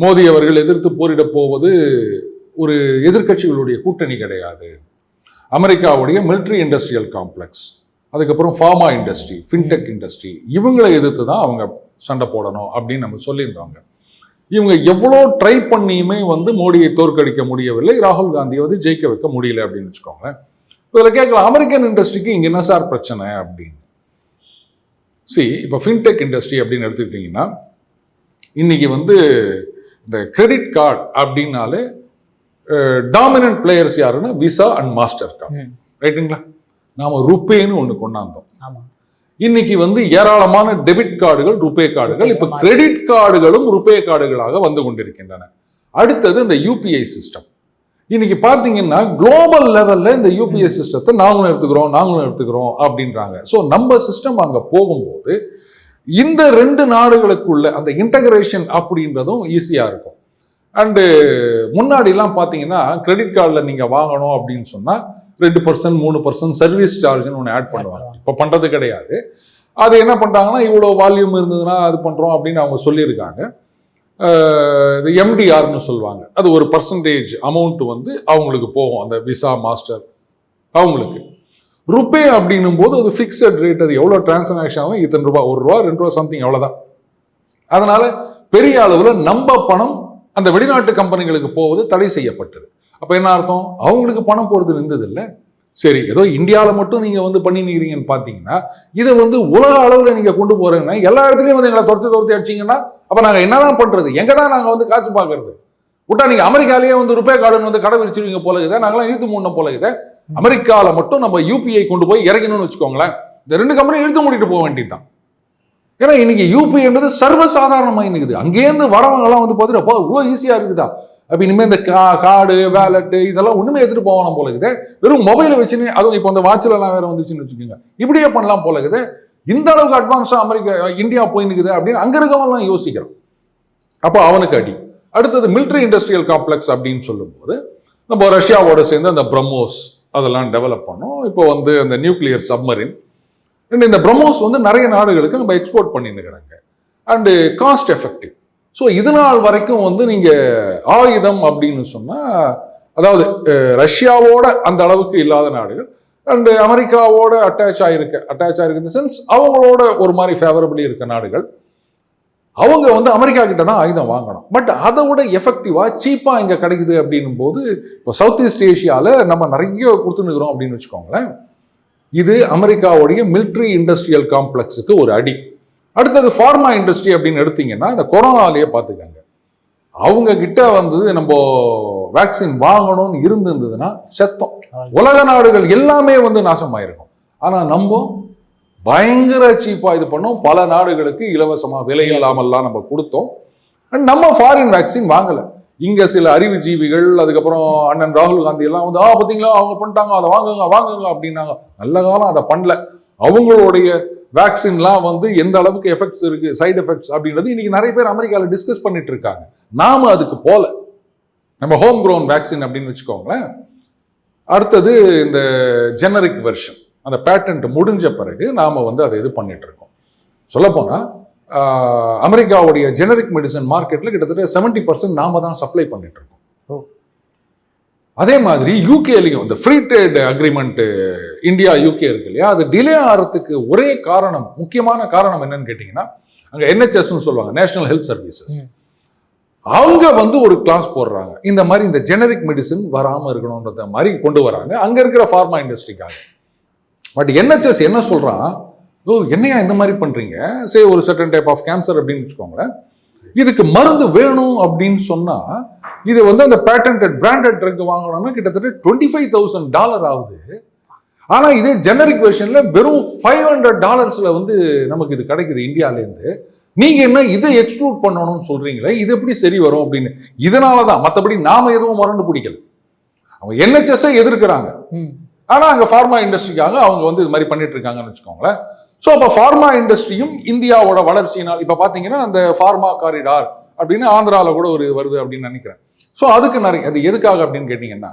மோடி அவர்கள் எதிர்த்து போரிட போவது ஒரு எதிர்கட்சிகளுடைய கூட்டணி கிடையாது, அமெரிக்காவுடைய மிலிட்ரி இண்டஸ்ட்ரியல் காம்ப்ளெக்ஸ், அதுக்கப்புறம் ஃபார்மா இண்டஸ்ட்ரி, ஃபின்டெக் இண்டஸ்ட்ரி, இவங்களை எதிர்த்து தான் அவங்க சண்டை போடணும் அப்படின்னு நம்ம சொல்லியிருந்தோங்க. இவங்க எவ்வளோ ட்ரை பண்ணியுமே வந்து மோடியை தோற்கடிக்க முடியவில்லை, ராகுல் காந்தியை வந்து ஜெயிக்க வைக்க முடியல அப்படின்னு வச்சுக்கோங்க. இதில் கேட்கலாம், அமெரிக்கன் இண்டஸ்ட்ரிக்கு இங்கே என்ன சார் பிரச்சனை அப்படின்னு. இப்போ ஃபின்டெக் இண்டஸ்ட்ரி அப்படின்னு எடுத்துக்கிட்டிங்கன்னா, இன்னைக்கு வந்து இந்த கிரெடிட் கார்டு அப்படின்னாலே டாமினன்ட் பிளேயர்ஸ் யாருன்னா விசா அண்ட் மாஸ்டர் கார்டு, ரைட்டுங்களா? நாம ருப்பேன்னு ஒன்று கொண்டாந்தோம். இன்னைக்கு வந்து ஏராளமான டெபிட் கார்டுகள், ருபே கார்டுகள், இப்போ கிரெடிட் கார்டுகளும் ருபே கார்டுகளாக வந்து கொண்டிருக்கின்றன. அடுத்தது இந்த யூபிஐ சிஸ்டம். இன்னைக்கு பார்த்தீங்கன்னா குளோபல் லெவல்ல இந்த யூபிஐ சிஸ்டத்தை நாங்களும் எடுத்துக்கிறோம் அப்படின்றாங்க. ஸோ நம்ம சிஸ்டம் அங்கே போகும்போது இந்த ரெண்டு நாடுகளுக்குள்ள அந்த இன்டகிரேஷன் அப்படின்றதும் ஈஸியாக இருக்கும். அண்டு முன்னாடிலாம் பார்த்தீங்கன்னா கிரெடிட் கார்டில் நீங்கள் வாங்கணும் அப்படின்னு சொன்னால் 2%, 3% சர்வீஸ் சார்ஜ்னு ஒன்று ஆட் பண்ணுவாங்க. இப்போ பண்ணுறது கிடையாது. அது என்ன பண்ணுறாங்கன்னா, இவ்வளோ வால்யூம் இருந்ததுன்னா அது பண்ணுறோம் அப்படின்னு அவங்க சொல்லியிருக்காங்க. இது எம்டிஆர்னு சொல்லுவாங்க, அது ஒரு பர்சன்டேஜ் அமௌண்ட் வந்து அவங்களுக்கு போகும், அந்த விசா மாஸ்டர் அவங்களுக்கு. ருபே அப்படின்னும் போது அது ஃபிக்ஸட் ரேட், அது எவ்வளோ டிரான்சாக்ஷன் ஆகும், இத்தனை ரூபா, ₹1, ₹2 சம்திங், எவ்வளோதான். அதனால பெரிய அளவில் நம்ம பணம் அந்த வெளிநாட்டு கம்பெனிகளுக்கு போவது தடை செய்யப்பட்டது. அப்போ என்ன அர்த்தம்? அவங்களுக்கு பணம் போகிறது நின்றது இல்லை. சரி, ஏதோ இந்தியாவில் மட்டும் நீங்கள் வந்து பண்ணிக்கிறீங்கன்னு பார்த்தீங்கன்னா, இதை வந்து உலக அளவில் நீங்கள் கொண்டு போகிறீங்கன்னா, எல்லா இடத்துலையும் வந்து எங்களை துரத்தி அடிச்சிங்கன்னா, அப்போ நாங்கள் என்னதான் பண்ணுறது? எங்கே தான் நாங்கள் வந்து காசு பார்க்கறது? விட்டா நீங்கள் அமெரிக்காலேயே வந்து ருபே கார்டுன்னு வந்து கடை விரிச்சிருவீங்க போல இருக்குது, நாங்களாம் இழுத்து மூடின போல இருக்குது. அமெரிக்காவில் மட்டும் நம்ம யூபிஐ கொண்டு போய் இறக்கணும்னு வச்சுக்கோங்களேன், இந்த 2 கம்பெனியும் இழுத்து மூடிட்டு போக வேண்டியது தான். ஏன்னா இன்னைக்கு யூபிஐன்றது சர்வசாதாரணமாக இருக்குது. அங்கேருந்து வரவங்கலாம் வந்து பார்த்துட்டு இவ்வளோ ஈஸியாக இருக்குதா, அப்ப இனிமேல் இந்த கார்டு வேலெட்டு இதெல்லாம் ஒண்ணுமே எடுத்துட்டு போகலாம் போல இருக்குது. வெறும் மொபைலை வச்சுன்னு, அதுவும் இப்போ அந்த வாட்சில் எல்லாம் வேற வந்துச்சுன்னு வச்சுக்கோங்க, இப்படியே பண்ணலாம் போல இருக்குது. இந்த அளவுக்கு அட்வான்ஸா இந்தியா போயின்னுக்குது அப்படின்னு அங்க இருக்கவங்கலாம் யோசிக்கிறோம். அப்போ அவனுக்கு அடி. அடுத்தது மிலிட்ரி இண்டஸ்ட்ரியல் காம்ப்ளெக்ஸ் அப்படின்னு சொல்லும்போது நம்ம ரஷ்யாவோட சேர்ந்து அந்த பிரம்மோஸ் அதெல்லாம் டெவலப் பண்ணோம். இப்போ வந்து அந்த நியூக்ளியர் சப்மரின், இந்த பிரம்மோஸ் வந்து நிறைய நாடுகளுக்கு நம்ம எக்ஸ்போர்ட் பண்ணின்னு இருக்கிறாங்க. And cost effective. ஸோ இது நாள் வரைக்கும் வந்து நீங்க ஆயுதம் அப்படின்னு சொன்னா, அதாவது ரஷ்யாவோட அந்த அளவுக்கு இல்லாத நாடுகள் அண்டு அமெரிக்காவோட அட்டாச் ஆயிருக்கு இந்த சென்ஸ் அவங்களோட ஒரு மாதிரி ஃபேவரபிளி இருக்க நாடுகள், அவங்க வந்து அமெரிக்கா கிட்ட தான் ஆயுதம் வாங்கணும். பட் அதை விட எஃபெக்டிவா சீப்பா இங்க கிடைக்குது அப்படின்னும் போது இப்போ சவுத் ஈஸ்ட் ஏஷியால நம்ம நிறைய கொடுத்துருக்கிறோம் அப்படின்னு வச்சுக்கோங்களேன். இது அமெரிக்காவுடைய மிலிட்ரி இண்டஸ்ட்ரியல் காம்ப்ளெக்ஸுக்கு ஒரு அடி. அடுத்தது ஃபார்மா இண்டஸ்ட்ரி அப்படின்னு எடுத்தீங்கன்னா, இந்த கொரோனாலேயே பார்த்துக்கங்க, அவங்க கிட்ட வந்து நம்ம வேக்சின் வாங்கணும்னு இருந்ததுன்னா செத்தோம். உலக நாடுகள் எல்லாமே வந்து நாசமாயிருக்கும். ஆனா நம்ம பயங்கர சீப்பா இது பண்ணோம். பல நாடுகளுக்கு இலவசமா விலை இல்லாமல்லாம் நம்ம கொடுத்தோம். நம்ம ஃபாரின் வேக்சின் வாங்கல. இங்க சில அறிவுஜீவிகள், அதுக்கப்புறம் அண்ணன் ராகுல் காந்தி எல்லாம் வந்து பாத்தீங்களா அவங்க பண்ணிட்டாங்க, அதை வாங்குங்க அப்படின்னாங்க. நல்ல காலம் அதை பண்ணல. அவங்களுடைய வேக்சின்லாம் வந்து எந்த அளவுக்கு எஃபெக்ட்ஸ் இருக்கு, சைடு எஃபெக்ட்ஸ் அப்படின்றது இன்னைக்கு நிறைய பேர் அமெரிக்காவில் டிஸ்கஸ் பண்ணிட்டு இருக்காங்க. நாம அதுக்கு போல நம்ம ஹோம் க்ரோன் வேக்சின் அப்படின்னு வச்சுக்கோங்களேன். அடுத்தது இந்த ஜெனரிக் வெர்ஷன், அந்த பேட்டன்ட் முடிஞ்ச பிறகு நாம வந்து அதை இது பண்ணிட்டு இருக்கோம். சொல்லப்போனா அமெரிக்காவுடைய ஜெனரிக் மெடிசன் மார்க்கெட்ல கிட்டத்தட்ட 70% நாம தான் சப்ளை பண்ணிட்டு இருக்கோம். அதே மாதிரி யூகேலையும் இந்த free trade agreement India UK இருக்கு இல்லையா, அது டிலே ஆகிறதுக்கு ஒரே காரணம், முக்கியமான காரணம் என்னன்னு கேட்டீங்கன்னா, அங்க என்ஹெச்எஸ் சொல்லுவாங்க, நேஷனல் ஹெல்த் சர்வீசஸ், அவங்க வந்து ஒரு கிளாஸ் போடுறாங்க. இந்த மாதிரி இந்த ஜெனரிக் மெடிசன் வராம இருக்கணும்ன்றத மாதிரி கொண்டு வராங்க அங்க இருக்கிற ஃபார்மா இண்டஸ்ட்ரிக்காக. பட் என்ஹெச்எஸ் என்ன சொல்றான், என்னையா இந்த மாதிரி பண்றீங்க, சே ஒரு சர்டன் டைப் ஆஃப் கேன்சர் அப்படின்னு வச்சுக்கோங்களேன், இதுக்கு மருந்து வேணும் அப்படின்னு சொன்னா இது வந்து அந்த பேட்டன்டட் பிராண்டட் ட்ரக் வாங்கணும்னா கிட்டத்தட்ட $25,000 ஆகுது. ஆனா இதே ஜெனரிக் வெர்ஷன்ல வெறும் $500 வந்து நமக்கு இது கிடைக்குது இந்தியாவிலேருந்து. நீங்க என்ன இதை எக்ஸ்க்ளூட் பண்ணணும்னு சொல்றீங்களே, இது எப்படி சரி வரும் அப்படின்னு. இதனாலதான், மற்றபடி நாம எதுவும் மறந்து பிடிக்கல, அவங்க என்ஹெச்எஸ் எதிர்க்கிறாங்க. ஆனா அங்க ஃபார்மா இண்டஸ்ட்ரிக்காக அவங்க வந்து இது மாதிரி பண்ணிட்டு இருக்காங்கன்னு வச்சுக்கோங்களேன். ஸோ அப்போ ஃபார்மா இண்டஸ்ட்ரியும் இந்தியாவோட வளர்ச்சியினால் இப்போ பார்த்தீங்கன்னா அந்த ஃபார்மா காரிடார் அப்படின்னு ஆந்திராவில் கூட ஒரு வருது அப்படின்னு நினைக்கிறேன். ஸோ அதுக்கு நிறைய, அது எதுக்காக அப்படின்னு கேட்டிங்கன்னா,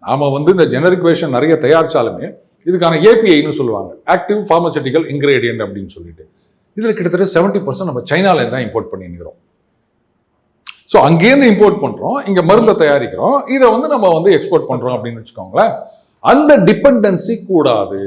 நாம வந்து இந்த ஜெனரிக் வெர்ஷன் நிறைய தயாரிச்சாலுமே இதுக்கான ஏபிஐன்னு சொல்லுவாங்க, ஆக்டிவ் ஃபார்மசூட்டிக்கல் இன்கிரீடியன்ட் அப்படின்னு சொல்லிட்டு, இதில் கிட்டத்தட்ட 70% நம்ம சைனாலேருந்து தான் இம்போர்ட் பண்ணிக்கிறோம். ஸோ அங்கேருந்து இம்போர்ட் பண்ணுறோம், இங்கே மருந்தை தயாரிக்கிறோம், இதை வந்து நம்ம வந்து எக்ஸ்போர்ட் பண்ணுறோம் அப்படின்னு வச்சுக்கோங்களேன். அந்த டிபெண்டன்சி கூடாது.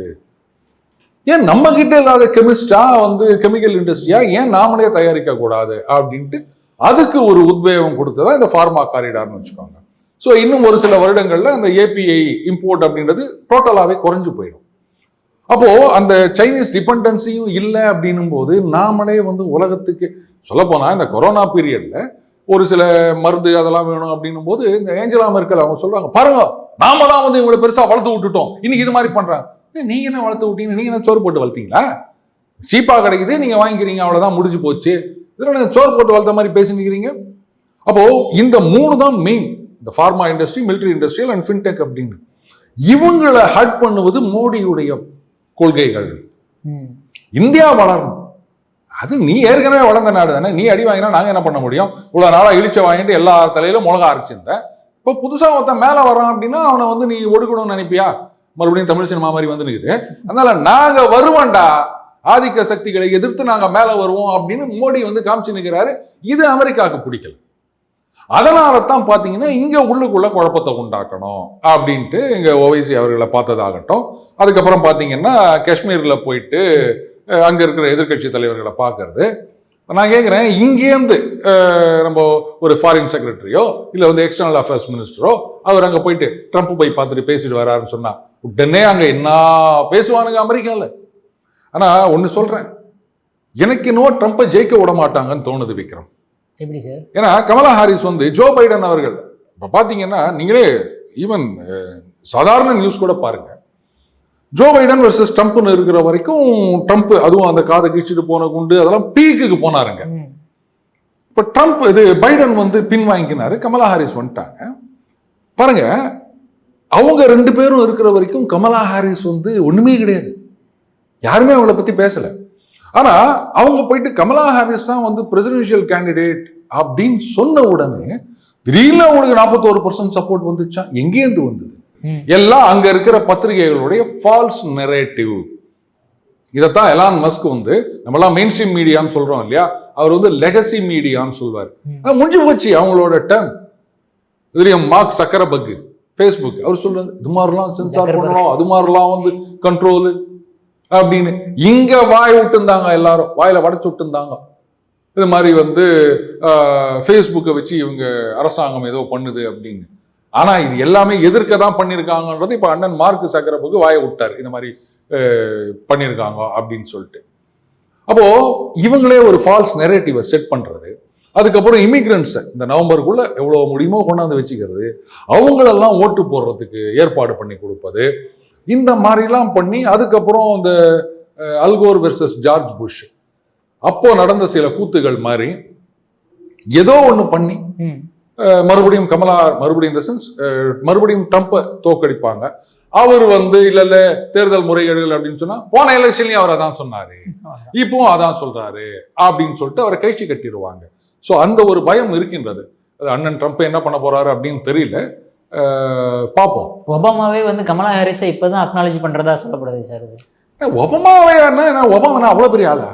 ஏன் நம்ம கிட்ட இல்லாத கெமிஸ்டா வந்து கெமிக்கல் இண்டஸ்ட்ரியா ஏன் நாமளே தயாரிக்க கூடாது அப்படின்ட்டு அதுக்கு ஒரு உத்வேகம் கொடுத்ததா இந்த ஃபார்மா காரிடார்னு வச்சுக்கோங்க. ஸோ இன்னும் ஒரு சில வருடங்கள்ல அந்த ஏபிஐ இம்போர்ட் அப்படின்றது டோட்டலாவே குறைஞ்சு போயிடும். அப்போ அந்த சைனீஸ் டிபெண்டன்சியும் இல்லை அப்படின்னும் போது நாமளே வந்து உலகத்துக்கு சொல்ல போனா இந்த கொரோனா பீரியட்ல ஒரு சில மருந்து அதெல்லாம் வேணும் அப்படின்னும் போது இந்த ஏஞ்சலா மெர்க்கல் அவங்க சொல்றாங்க, பாருங்க நாம தான் வந்து இவங்களை பெருசா வளர்த்து விட்டுட்டோம், இன்னைக்கு இது மாதிரி பண்றாங்க. நீங்க என்ன வளர்த்து விட்டீங்க, நீங்க என்ன சோறு போட்டு வளர்த்தீங்களா, சீப்பா கிடைக்குது நீங்க வாங்கிக்கிறீங்க, அவ்வளவுதான் முடிஞ்சு போச்சு, இதுல சோறு போட்டு வளர்த்த மாதிரி பேசிக்கிறீங்க. அப்போ இந்த 3 தான் மெயின், இந்த pharma industry, military industrial and fintech அப்படின்னு. இவங்களை ஹட் பண்ணுவது மோடியுடைய கொள்கைகள். இந்தியா வளரணும், அது நீ ஏற்கனவே வளர்ந்த நாடு தானே, நீ அடி வாங்கினா நாங்க என்ன பண்ண முடியும், இவ்வளவு நாளா இழிச்ச வாங்கிட்டு எல்லா தலையிலும் மிளகா அரைச்சிருந்தேன், இப்போ புதுசா ஒருத்தன் மேல வரான் அப்படின்னா அவனை வந்து நீ ஒடுக்கணும்னு நினைப்பியா, மறுபடியும் தமிழ் சினிமா மாதிரி வந்து நிக்குது. அதனால நாங்க வருவோம்டா, ஆதிக்க சக்திகளை எதிர்த்து நாங்க மேல வருவோம் அப்படின்னு மோடி வந்து காமிச்சு நிற்கிறாரு. இது அமெரிக்காவுக்கு பிடிக்கல. அதனால தான் பாத்தீங்கன்னா இங்க உள்ளுக்குள்ள குழப்பத்தை உண்டாக்கணும் அப்படின்ட்டு இங்க ஓவைசி அவர்களை பார்த்ததாகட்டும், அதுக்கப்புறம் பாத்தீங்கன்னா காஷ்மீர்ல போயிட்டு அங்க இருக்கிற எதிர்கட்சி தலைவர்களை பார்க்கறது. நான் கேட்கிறேன், இங்கேருந்து நம்ம ஒரு ஃபாரின் செக்ரட்டரியோ இல்ல வந்து எக்ஸ்டர்னல் அஃபேர்ஸ் மினிஸ்டரோ அவர் அங்க போயிட்டு ட்ரம்ப் போய் பார்த்துட்டு பேசிட்டு வராருன்னு சொன்னா உடனே அங்க என்ன பேசுவானுங்க அமெரிக்கால. ஆனா ஒண்ணு சொல்றேன், எனக்கு இன்னும் ட்ரம்ப்பை ஜெயிக்க விட மாட்டாங்கன்னு தோணுது விக்ரம். எப்படி சார்? ஏன்னா கமலா ஹாரிஸ் வந்து ஜோ பைடன் அவர்கள் இப்ப பாத்தீங்கன்னா, நீங்களே ஈவன் சாதாரண நியூஸ் கூட பாருங்க, ஜோ பைடன் வர்சஸ் ட்ரம்ப்னு இருக்கிற வரைக்கும் ட்ரம்ப் அதுவும் அந்த காதை கிழிச்சிட்டு போன குண்டு அதெல்லாம் பீக்குக்கு போனாருங்க. இப்போ ட்ரம்ப் பைடன் வந்து பின்வாங்கினாரு, கமலா ஹாரிஸ் வந்துட்டாங்க. பாருங்க, அவங்க 2 பேரும் இருக்கிற வரைக்கும் கமலா ஹாரிஸ் வந்து ஒண்ணுமே கிடையாது, யாருமே அவங்கள பத்தி பேசல. ஆனா அவங்க போயிட்டு கமலா ஹாரிஸ் தான் வந்து பிரசிடென்ஷியல் கேண்டிடேட் அப்படின்னு சொன்ன உடனே திடீர்னு அவங்களுக்கு 41% சப்போர்ட் வந்துச்சா? எங்கேருந்து வந்தது? எல்லாம் அங்க இருக்கிற பத்திரிகைகளுடைய ஃபால்ஸ் நெரேட்டிவ். இதைத்தான் எலான் மஸ்க் வந்து, நம்மலாம் மெயின் ஸ்ட்ரீம் மீடியான்னு சொல்றோம் இல்லையா, அவர் வந்து லெகசி மீடியான்னு சொல்வார். முடிஞ்சு போச்சு அவங்களோட டேர்ம். தெரியும், மார்க் சக்கரபர்க் ஃபேஸ்புக், அவர் சொல்றாரு இது மாதிரிலாம் சென்சார் பண்ணணும், அது மாதிரிலாம் வந்து கண்ட்ரோல் அப்படின்னு. இங்க வாய் விட்டுருந்தாங்க, எல்லாரும் வாயில வடைச்சு விட்டுருந்தாங்க. இது மாதிரி வந்து ஃபேஸ்புக்கை வச்சு இவங்க அரசாங்கம் ஏதோ பண்ணுது அப்படின்னு. ஆனா இது எல்லாமே எதிர்க்க தான் பண்ணியிருக்காங்கன்றது இப்ப அண்ணன் மார்க் சக்கரபர்க் வாயை விட்டார், இந்த மாதிரி பண்ணியிருக்காங்க அப்படின்னு சொல்லிட்டு. அப்போ இவங்களே ஒரு ஃபால்ஸ் நெரேட்டிவை செட் பண்றது, அதுக்கப்புறம் இமிகிரண்ட்ஸை இந்த நவம்பருக்குள்ள எவ்வளவு முடியுமோ கொண்டாந்து வச்சுக்கிறது, அவங்களெல்லாம் ஓட்டு போடுறதுக்கு ஏற்பாடு பண்ணி கொடுப்பது, இந்த மாதிரிலாம் பண்ணி அதுக்கப்புறம் இந்த அல்கோர் வெர்சஸ் ஜார்ஜ் புஷ் அப்போ நடந்த சில கூத்துகள் மாதிரி ஏதோ ஒண்ணு பண்ணி மறுபடியும் மறுபடியும் இந்த சென்ஸ் மறுபடியும் ட்ரம்ப்பை தோக்கடிப்பாங்க. அவர் வந்து இல்ல தேர்தல் முறைகேடுகள் அப்படின்னு சொன்னா போன எலெக்ஷன்லயும் அவர் அதான் சொன்னாரு, இப்பவும் அதான் சொல்றாரு அப்படின்னு சொல்லிட்டு அவரை கழிச்சு கட்டிடுவாங்க. ஸோ அந்த ஒரு பயம் இருக்கின்றது. அது அண்ணன் ட்ரம்ப் என்ன பண்ண போறாரு அப்படின்னு தெரியல, பார்ப்போம். ஒபாமாவே வந்து கமலா ஹாரிஸை இப்பதான் அக்னாலஜ் பண்றதா சொல்லப்படுது சார். ஒபாமாவே ஒபாமா அவ்வளவு பெரிய ஆளா?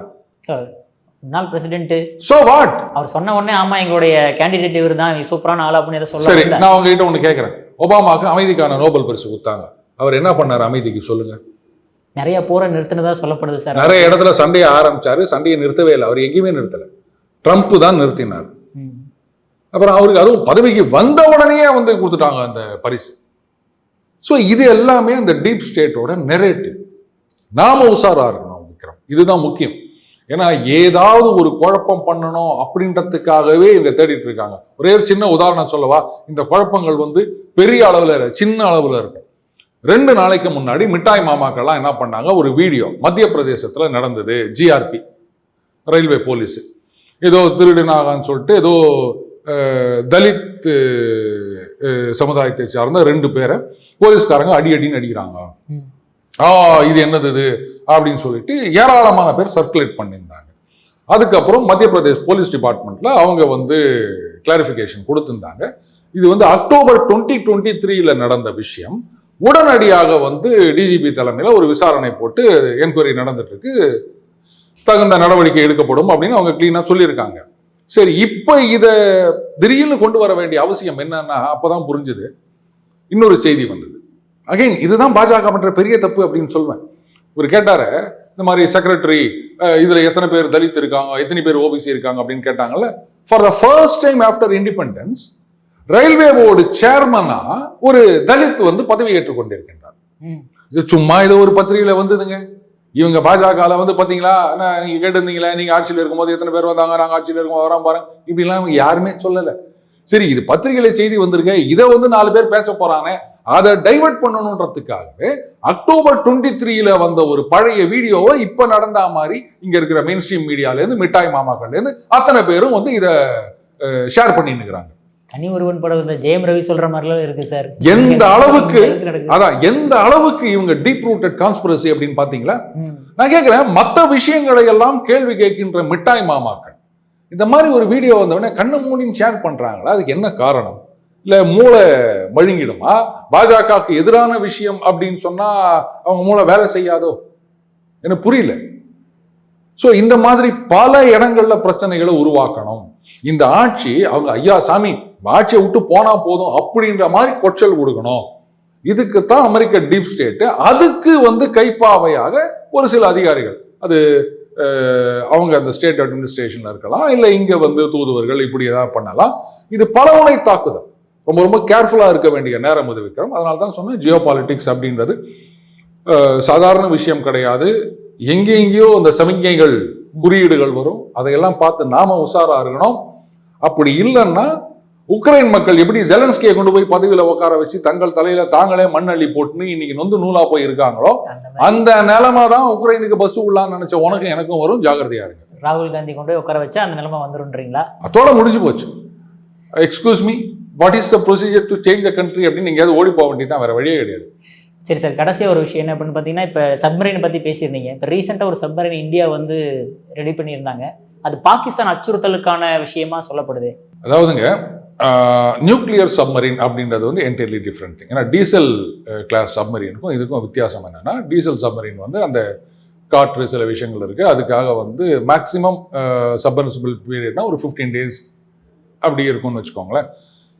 முன்னாள் பிரசிடென்ட். So what? அவர் சொன்ன உடனே ஆமா எங்களுடைய கேண்டிடேட் இவர் தான், சூப்பரான ஆள் அப்படின்னு சொல்ல. சரி, நான் உங்ககிட்ட ஒண்ணு கேட்கிறேன். ஒபாமாக்கு அமைதிக்கான நோபல் பரிசு கொடுத்தாங்க, அவர் என்ன பண்ணாரு அமைதிக்கு சொல்லுங்க? நிறைய போரை நிறுத்தினதா சொல்லப்படுது சார். நிறைய இடத்துல சண்டையை ஆரம்பிச்சாரு, சண்டையை நிறுத்தவே இல்லை, அவர் எங்கேயுமே நிறுத்தல, ட்ரம்ப் தான் நிறுத்தினார். அப்புறம் அவருக்கு அதுவும் பதவிக்கு வந்த உடனே வந்து கொடுத்துட்டாங்க அந்த பரிசு. ஸோ இது எல்லாமே அந்த டீப் ஸ்டேட்டோட நெரேட்டிவ். நாம உஷாரா இருக்கணும் விக்ரம், இதுதான் முக்கியம். ஏன்னா ஏதாவது ஒரு குழப்பம் பண்ணணும் அப்படின்றதுக்காகவே இவங்க தேடிட்டு இருக்காங்க. ஒரே ஒரு சின்ன உதாரணம் சொல்லவா? இந்த குழப்பங்கள் வந்து பெரிய அளவுல சின்ன அளவுல இருக்கும். 2 நாளைக்கு முன்னாடி மிட்டாய் மாமாக்கள்லாம் என்ன பண்ணாங்க, ஒரு வீடியோ மத்திய பிரதேசத்துல நடந்தது. ஜிஆர்பி ரயில்வே போலீஸ் ஏதோ திருடினாகன்னு சொல்லிட்டு ஏதோ தலித் சமுதாயத்தை சார்ந்த 2 பேரை போலீஸ்காரங்க அடின்னு அடிக்கிறாங்க. இது என்னது இது அப்படின்னு சொல்லிட்டு ஏராளமான பேர் சர்க்குலேட் பண்ணியிருந்தாங்க. அதுக்கப்புறம் மத்திய பிரதேஷ் போலீஸ் டிபார்ட்மெண்ட்ல அவங்க வந்து கிளாரிஃபிகேஷன் கொடுத்திருந்தாங்க. இது வந்து அக்டோபர் 2023 நடந்த விஷயம். உடனடியாக வந்து டிஜிபி தலைமையில ஒரு விசாரணை போட்டு என்கொயரி நடந்துட்டு இருக்கு, தகுந்த நடவடிக்கை எடுக்கப்படும் அப்படின்னு அவங்க கிளீனா சொல்லியிருக்காங்க. சரி, இப்ப இத திடீர்னு கொண்டு வர வேண்டிய அவசியம் என்னன்னா அப்பதான் புரிஞ்சுது. இன்னொரு செய்தி வந்தது. அகைன் இதுதான் பாஜக பண்ற பெரிய தப்பு அப்படின்னு சொல்வேன். இவர் கேட்டாரு, இந்த மாதிரி செக்ரட்டரி இதுல எத்தனை பேர் தலித் இருக்காங்க, எத்தனை பேர் ஓபிசி இருக்காங்க அப்படின்னு கேட்டாங்கல்ல. For the first time after independence railway board சேர்மனா ஒரு தலித் வந்து பதவி ஏற்றுக் கொண்டிருக்கின்றார். இது சும்மா ஏதோ ஒரு பத்திரிகையில வந்ததுங்க. இவங்க பாஜக வந்து பாத்தீங்களா, நீங்க கேட்டிருந்தீங்களா நீங்க ஆட்சியில் இருக்கும்போது எத்தனை பேர் வந்தாங்க, நாங்க ஆட்சியில் இருக்கும் வரோம் பாருங்க, இப்படிலாம் யாருமே சொல்லல. சரி, இது பத்திரிகையில செய்தி வந்திருக்க, இதை வந்து 4 பேர் பேச போறாங்க, அதை டைவர்ட் பண்ணணும்ன்றதுக்காகவே அக்டோபர் 23 வந்த ஒரு பழைய வீடியோவை இப்ப நடந்த மாதிரி இங்க இருக்கிற மெயின் ஸ்ட்ரீம் மீடியால இருந்து மிட்டாய் மாமாக்கள்ல இருந்து அத்தனை பேரும் வந்து இதை ஷேர் பண்ணிட்டு இருக்கிறாங்க. தனி ஒருவன் படம் இந்த ஜெயம் ரவி சொல்ற மாதிரிலாம் இருக்கு சார். எந்த அளவுக்கு அதான் எந்த அளவுக்கு இவங்க டீப் ரூட்டட் கான்ஸ்பிரசி அப்படின்னு பாத்தீங்களா? நான் கேட்கிறேன், மற்ற விஷயங்களை எல்லாம் கேள்வி கேட்கின்ற மிட்டாய் மாமாக்கள் இந்த மாதிரி ஒரு வீடியோ வந்தவொடனே கண்ணு மூடின்னு ஷேர் பண்றாங்களா? அதுக்கு என்ன காரணம்? இல்ல மூளை மழுங்கிடுமா? பாஜகவுக்கு எதிரான விஷயம் அப்படின்னு சொன்னா அவங்க மூளை வேலை செய்யாதோ? எனக்கு புரியல. சோ இந்த மாதிரி பல இடங்கள்ல பிரச்சனைகளை உருவாக்கணும். இந்த ஆட்சி அவங்க ஐயா சாமி ஆட்சியை விட்டு போனா போதும் அப்படின்ற மாதிரி கொச்சல் கொடுக்கணும். இதுக்குத்தான் அமெரிக்க டீப் ஸ்டேட், அதுக்கு வந்து கைப்பாவையாக ஒரு சில அதிகாரிகள், அது அவங்க அந்த ஸ்டேட் அட்மினிஸ்ட்ரேஷன்ல இருக்கலாம், இல்ல இங்க வந்து தூதுவர்கள் இப்படி ஏதாவது பண்ணலாம். இது பலமுனை தாக்குதல். ரொம்ப ரொம்ப கேர்ஃபுல்லா இருக்க வேண்டிய நேரம் இது விக்ரம். அதனால தான் சொன்னேன், ஜியோ பாலிட்டிக்ஸ் அப்படின்றது சாதாரண விஷயம் கிடையாது. எங்கெங்கேயோ அந்த சமிக்ஞைகள் குறியீடுகள் வரும், அதையெல்லாம் பார்த்து நாம உஷாரா இருக்கணும். அப்படி இல்லைன்னா உக்ரைன் மக்கள் எப்படி ஜெலன்ஸ்கியை கொண்டு போய் பதவியில உட்கார வச்சு தங்கள் தலையில தாங்களே மண்ணள்ளி போட்டுன்னு இன்னைக்கு நொந்து நூலா போய் இருக்காங்களோ, அந்த நிலைமை தான் உக்ரைனுக்கு பஸ் உள்ளான்னு நினைச்ச உனக்கும் எனக்கும் வரும். ஜாகிரதையா இருக்கு. ராகுல் காந்தி கொண்டு போய் உட்கார வச்சா அந்த நிலைமை வந்துருன்றீங்களா? அதோட முடிஞ்சு போச்சு. Excuse me, what is the procedure to change the country அப்படின்னு எங்கேயாவது ஓடி போக வேண்டியதான், வேற வழியே கிடையாது. சரி சார், கடைசியாக ஒரு விஷயம் என்ன அப்படின்னு பார்த்தீங்கன்னா, இப்போ சப்மரீனை பற்றி பேசியிருந்தீங்க. இப்போ ரீசெண்டாக ஒரு சப்மரீன் இந்தியா வந்து ரெடி பண்ணியிருந்தாங்க. அது பாகிஸ்தான் அச்சுறுத்தலுக்கான விஷயமா சொல்லப்படுது. அதாவதுங்க, நியூக்ளியர் சப்மரீன் அப்படின்றது வந்து என்டையர்லி டிஃப்ரெண்ட் திங். ஏன்னா டீசல் கிளாஸ் சப்மரீனுக்கும் இதுக்கும் வித்தியாசம் என்னன்னா, டீசல் சப்மரீன் வந்து அந்த காற்று சில விஷயங்கள் இருக்குது, அதுக்காக வந்து மேக்ஸிமம் சப்மர்சிபிள் பீரியட்னா ஒரு 15 days அப்படி இருக்கும்னு வச்சுக்கோங்களேன்.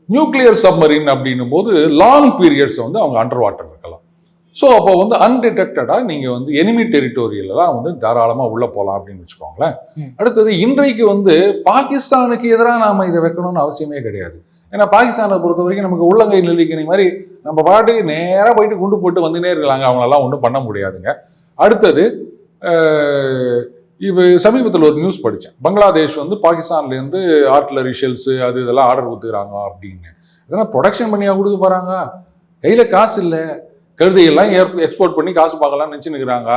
நியூக்ளியர் சப்மரீன் அப்படின்னும் போது லாங் பீரியட்ஸ் வந்து அவங்க அண்டர் வாட்டர் இருக்கலாம். ஸோ அப்போ வந்து அன்டிடெக்டடாக நீங்கள் வந்து எனிமி டெரிட்டோரியலாம் வந்து தாராளமாக உள்ளே போகலாம் அப்படின்னு வச்சுக்கோங்களேன். அடுத்தது, இன்றைக்கு வந்து பாகிஸ்தானுக்கு எதிராக நாம் இதை வைக்கணும்னு அவசியமே கிடையாது. ஏன்னா பாகிஸ்தானை பொறுத்த வரைக்கும் நமக்கு உள்ளங்கை நெல்லிக்கணி மாதிரி நம்ம பாட்டுக்கு நேராக போயிட்டு குண்டு போட்டு வந்துனே இருக்கலாங்க, அவங்களெல்லாம் ஒன்றும் பண்ண முடியாதுங்க. அடுத்தது, இப்போ சமீபத்தில் ஒரு நியூஸ் படித்தேன். பங்களாதேஷ் வந்து பாகிஸ்தான்லேருந்து ஆர்ட்லரி ஷெல்ஸு அது இதெல்லாம் ஆர்டர் கொடுத்துக்கிறாங்க அப்படின்னு. இதெல்லாம் ப்ரொடக்ஷன் பண்ணியா கொடுக்க போகிறாங்க? கையில் காசு இல்லை, கழுதையெல்லாம் எக்ஸ்போர்ட் பண்ணி காசு பார்க்கலாம்னு நினச்சின்னுக்கிறாங்க.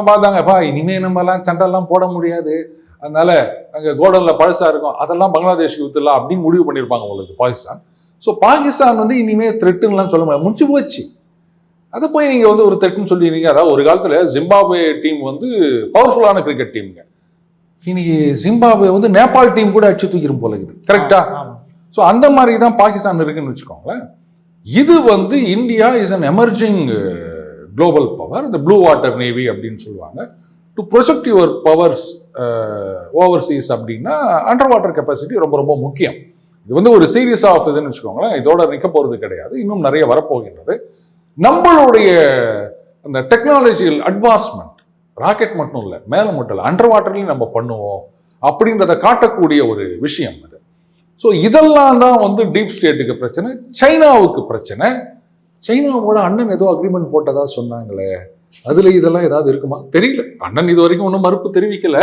பார்த்தாங்கப்பா, இனிமேல் நம்மலாம் சண்டைலாம் போட முடியாது, அதனால அங்கே கோடனில் பழசாக இருக்கும், அதெல்லாம் பங்களாதேஷ்க்கு விற்றுலாம் அப்படின்னு முடிவு பண்ணியிருப்பாங்க உங்களுக்கு பாகிஸ்தான். ஸோ பாகிஸ்தான் வந்து இனிமேல் த்ரெட்டுன்னெலாம் சொல்ல முடியாது, முடிச்சு போச்சு. அதை போய் நீங்கள் வந்து ஒரு த்ரெட்னு சொல்லிடுறீங்க. அதாவது ஒரு காலத்தில் ஜிம்பாப்வே டீம் வந்து பவர்ஃபுல்லான கிரிக்கெட் டீமுங்க. இன்னைக்கு ஜிம்பாப்வே வந்து நேபாள் டீம் கூட அடிச்சு தூக்கிடும் போல இருக்குது. கரெக்டா? ஸோ அந்த மாதிரி தான் பாகிஸ்தான் இருக்குன்னு வச்சுக்கோங்களேன். இது வந்து India is an emerging global power, இந்த ப்ளூ வாட்டர் நேவி அப்படின்னு சொல்லுவாங்க. To project your powers Overseas அப்படின்னா அண்டர் வாட்டர் கெப்பாசிட்டி ரொம்ப ரொம்ப முக்கியம். இது வந்து ஒரு சீரியஸ் ஆஃப் இதுன்னு வச்சுக்கோங்களேன். இதோட நிற்க போகிறது கிடையாது, இன்னும் நிறைய வரப்போகின்றது. நம்மளுடைய அந்த டெக்னாலஜிக்கல் அட்வான்ஸ்மெண்ட் ராக்கெட் மட்டும் இல்லை, மேலே மட்டும் இல்லை, அண்டர் வாட்டர்லையும் நம்ம பண்ணுவோம் அப்படின்றத காட்டக்கூடிய ஒரு விஷயம் அது. ஸோ இதெல்லாம் தான் வந்து டீப் ஸ்டேட்டுக்கு பிரச்சனை, சைனாவுக்கு பிரச்சனை. சைனாவோட அண்ணன் ஏதோ அக்ரிமெண்ட் போட்டதா சொன்னாங்களே, அதில் இதெல்லாம் ஏதாவது இருக்குமா தெரியல. அண்ணன் இது வரைக்கும் ஒன்றும் மறுப்பு தெரிவிக்கல.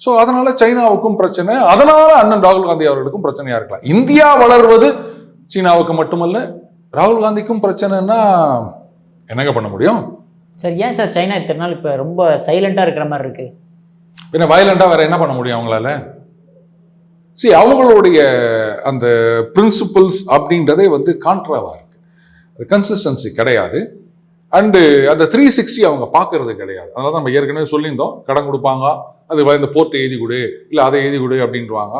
ஸோ அதனால சைனாவுக்கும் பிரச்சனை, அதனால அண்ணன் ராகுல் காந்தி அவர்களுக்கும் பிரச்சனையா இருக்கலாம். இந்தியா வளர்வது சீனாவுக்கு மட்டுமல்ல, ராகுல் காந்திக்கும் பிரச்சனைன்னா என்னங்க பண்ண முடியும்? சார், ஏன் சார் சைனா இத்தனை நாள் இப்போ ரொம்ப சைலண்டாக இருக்கிற மாதிரி இருக்கு? பின்ன வயலண்டாக வேற என்ன பண்ண முடியும் அவங்களால? அவங்களுடைய அந்த பிரின்சிபல்ஸ் அப்படின்றதே வந்து கான்ட்ராவா இருக்கு, அது கன்சிஸ்டன்சி கிடையாது. அண்டு அந்த 360 அவங்க பார்க்கறது கிடையாது. அதனால நம்ம ஏற்கனவே சொல்லியிருந்தோம், கடன் கொடுப்பாங்க, அது இந்த போர்ட்டை எழுதி கொடு, இல்லை அதை எழுதி கொடு அப்படின்வாங்க.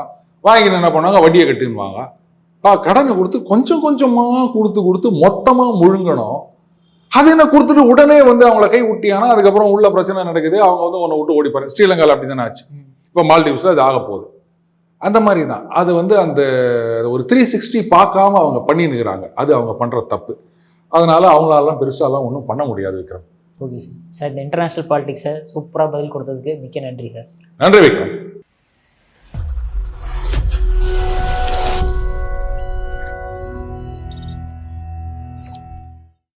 வாங்கின்னு என்ன பண்ணுவாங்க, வட்டியை கட்டின்வாங்க. கடனை கொடுத்து கொஞ்சம் கொஞ்சமாக கொடுத்து மொத்தமாக முழுங்கணும். அது என்ன கொடுத்துட்டு உடனே வந்து அவங்கள கை விட்டியானா அதுக்கப்புறம் உள்ள பிரச்சனை நடக்குது, அவங்க வந்து உன்னை விட்டு ஓடிப்பாரு. ஸ்ரீலங்காவில் அப்படி தானே ஆச்சு, இப்போ மால்டீவ்ஸில் அது ஆக போகுது. அந்த மாதிரி தான் அது வந்து அந்த ஒரு 360 பார்க்காம அவங்க பண்ணினுக்கிறாங்க, அது அவங்க பண்ணுற தப்பு. அதனால அவங்களாலாம் பெருசாலாம் ஒன்றும் பண்ண முடியாது விக்ரம். ஓகே சார், இந்த இன்டர்நேஷ்னல் பாலிடிக்ஸை சூப்பராக பதில் கொடுத்ததுக்கு மிக்க நன்றி சார். நன்றி விக்ரம்.